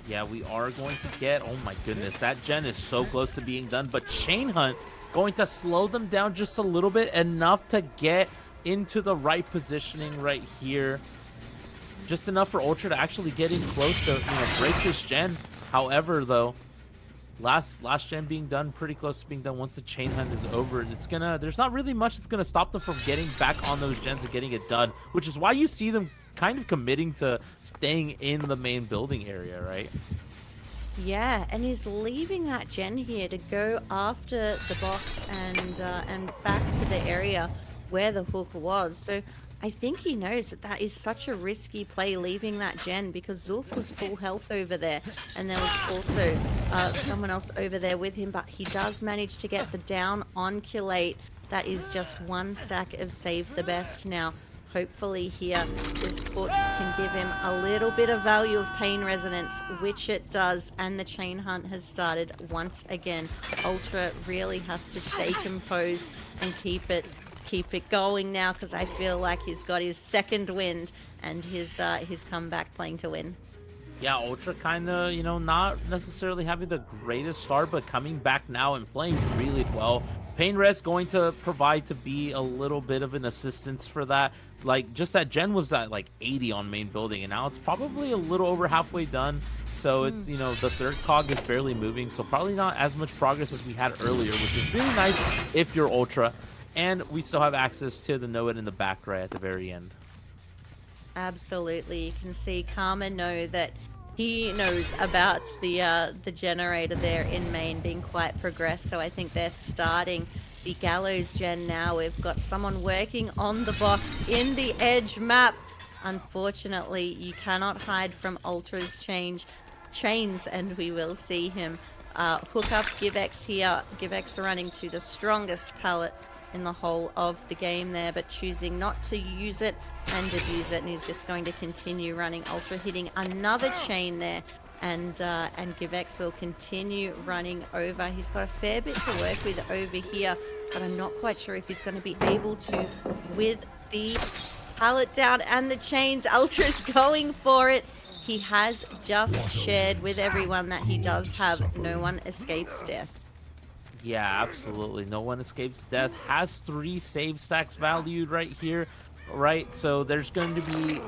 Yeah, we are going to get, oh my goodness, that gen is so close to being done, but Chain Hunt going to slow them down just a little bit, enough to get into the right positioning right here. Just enough for Ultra to actually get in close to, break this gen. However, though, last gen being done, pretty close to being done. Once the Chain Hunt is over, there's not really much that's gonna stop them from getting back on those gens and getting it done, which is why you see them kind of committing to staying in the main building area, right?
Yeah, and he's leaving that gen here to go after the box and back to the area where the hook was. So I think he knows that that is such a risky play, leaving that gen, because Zulf was full health over there, and there was also someone else over there with him, but he does manage to get the down on Killate. That is just one stack of save the best now. Hopefully here, this hook can give him a little bit of value of pain resonance, which it does, and the chain hunt has started once again. Ultra really has to stay composed and keep it going now, because I feel like he's got his second wind and his comeback playing to win.
Yeah, Ultra kind of, not necessarily having the greatest start, but coming back now and playing really well. Pain Res going to provide to be a little bit of an assistance for that. Like, just that gen was at like 80 on main building, and now it's probably a little over halfway done. So it's, the third cog is barely moving, so probably not as much progress as we had earlier, which is really nice if you're Ultra. And we still have access to the Know It in the back right at the very end.
Absolutely. You can see Karma know that he knows about the generator there in main being quite progressed. So I think they're starting the Gallows gen now. We've got someone working on the box in the edge map. Unfortunately, you cannot hide from Ultra's chains, and we will see him hook up Givex here. Givex running to the strongest pallet in the whole of the game there, but choosing not to use it and abuse it, and he's just going to continue running. Ultra hitting another chain there, and Givex will continue running over. He's got a fair bit to work with over here, but I'm not quite sure if he's going to be able to with the pallet down and the chains. Ultra's going for it. He has just shared with everyone that he does have no one escapes death.
Yeah, absolutely. No one escapes death. Has 3 save stacks valued right here, right? So there's going to be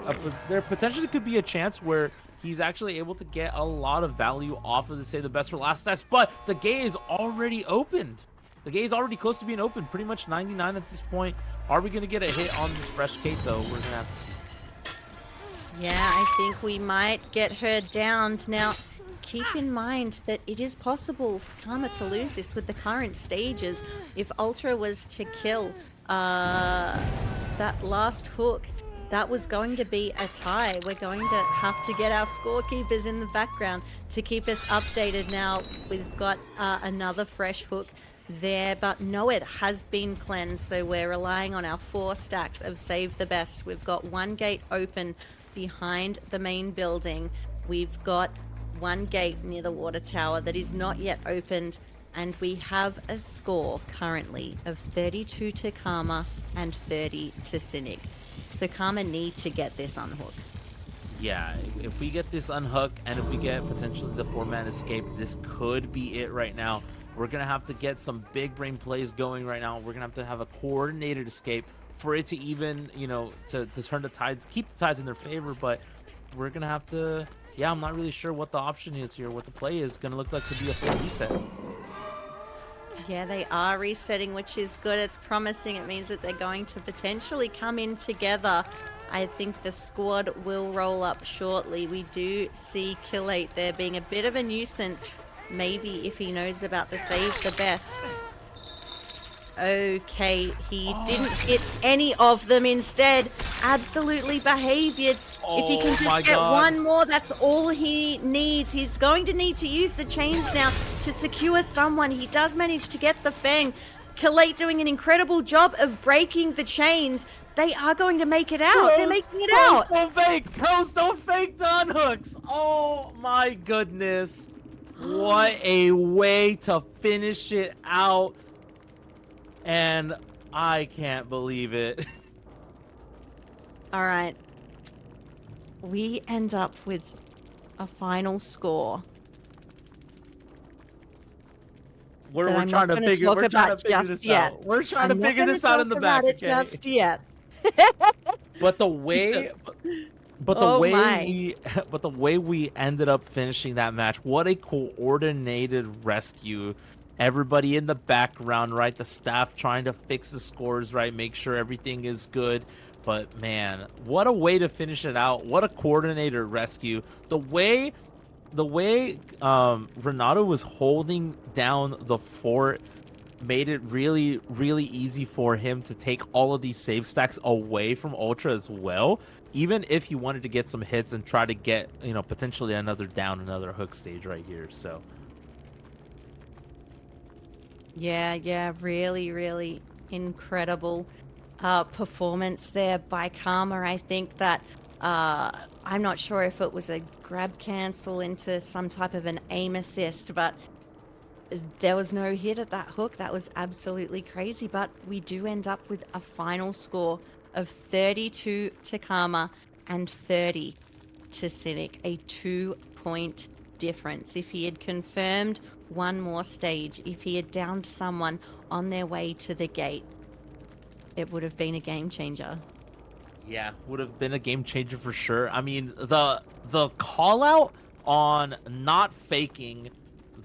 there potentially could be a chance where he's actually able to get a lot of value off of the save the best for last stacks. But the gate is already opened. The gate is already close to being opened. Pretty much 99 at this point. Are we going to get a hit on this fresh gate though? We're going to have to see.
Yeah, I think we might get her downed now. Keep in mind that it is possible for Karma to lose this with the current stages. If Ultra was to kill that last hook, that was going to be a tie. We're going to have to get our scorekeepers in the background to keep us updated now. We've got another fresh hook there, but no, it has been cleansed, so we're relying on our 4 stacks of save the best. We've got 1 gate open behind the main building. We've got 1 gate near the water tower that is not yet opened, and we have a score currently of 32 to Karma and 30 to Cynic. So Karma need to get this unhooked.
Yeah, if we get this unhooked and if we get potentially the 4-man escape, this could be it right now. We're going to have to get some big brain plays going right now. We're going to have a coordinated escape for it to even, to turn the tides, keep the tides in their favor, but we're going to have to... Yeah, I'm not really sure what the option is here, what the play is going to look like to be a full reset.
Yeah, they are resetting, which is good. It's promising. It means that they're going to potentially come in together. I think the squad will roll up shortly. We do see Killate there being a bit of a nuisance. Maybe if he knows about the save the best. Okay, he didn't hit any of them. Instead, absolutely behaviored. If he can
Oh my
just get
God.
one more, that's all he needs. He's going to need to use the chains now to secure someone. He does manage to get the Fang. Khalate doing an incredible job of breaking the chains. They are going to make it out. They're making it out.
Pros don't fake. Pros don't fake the unhooks. Oh my goodness. What a way to finish it out. And I can't believe it.
All right. We end up with a final score.
We're
I'm
trying
not
to
gonna
figure.
talk
We're trying to
about
figure
just
this
yet.
out. We're trying
I'm
to
not
figure
gonna
this out in the
talk
back.
about it
Okay.
just yet.
But the way, but the
Oh
way
my.
we, but the way we ended up finishing that match, what a coordinated rescue! Everybody in the background, right? The staff trying to fix the scores, right? Make sure everything is good. But man, what a way to finish it out! What a coordinated rescue! The way Renato was holding down the fort made it really, really easy for him to take all of these save stacks away from Ultra as well, even if he wanted to get some hits and try to get, potentially another hook stage right here. So
Yeah, really, really incredible performance there by Karma. I think that I'm not sure if it was a grab cancel into some type of an aim assist, but there was no hit at that hook. That was absolutely crazy. But we do end up with a final score of 32 to Karma and 30 to Cynic, a 2-point difference. If he had confirmed one more stage, if he had downed someone on their way to the gate, it would have been a game changer.
yeah, would have been a game changer for sure. I mean, the call out on not faking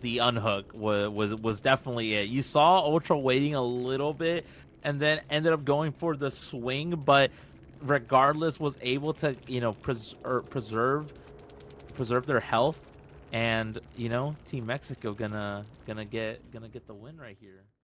the unhook was definitely it. You saw Ultra waiting a little bit and then ended up going for the swing, but regardless was able to preserve their health, and Team Mexico gonna get the win right here.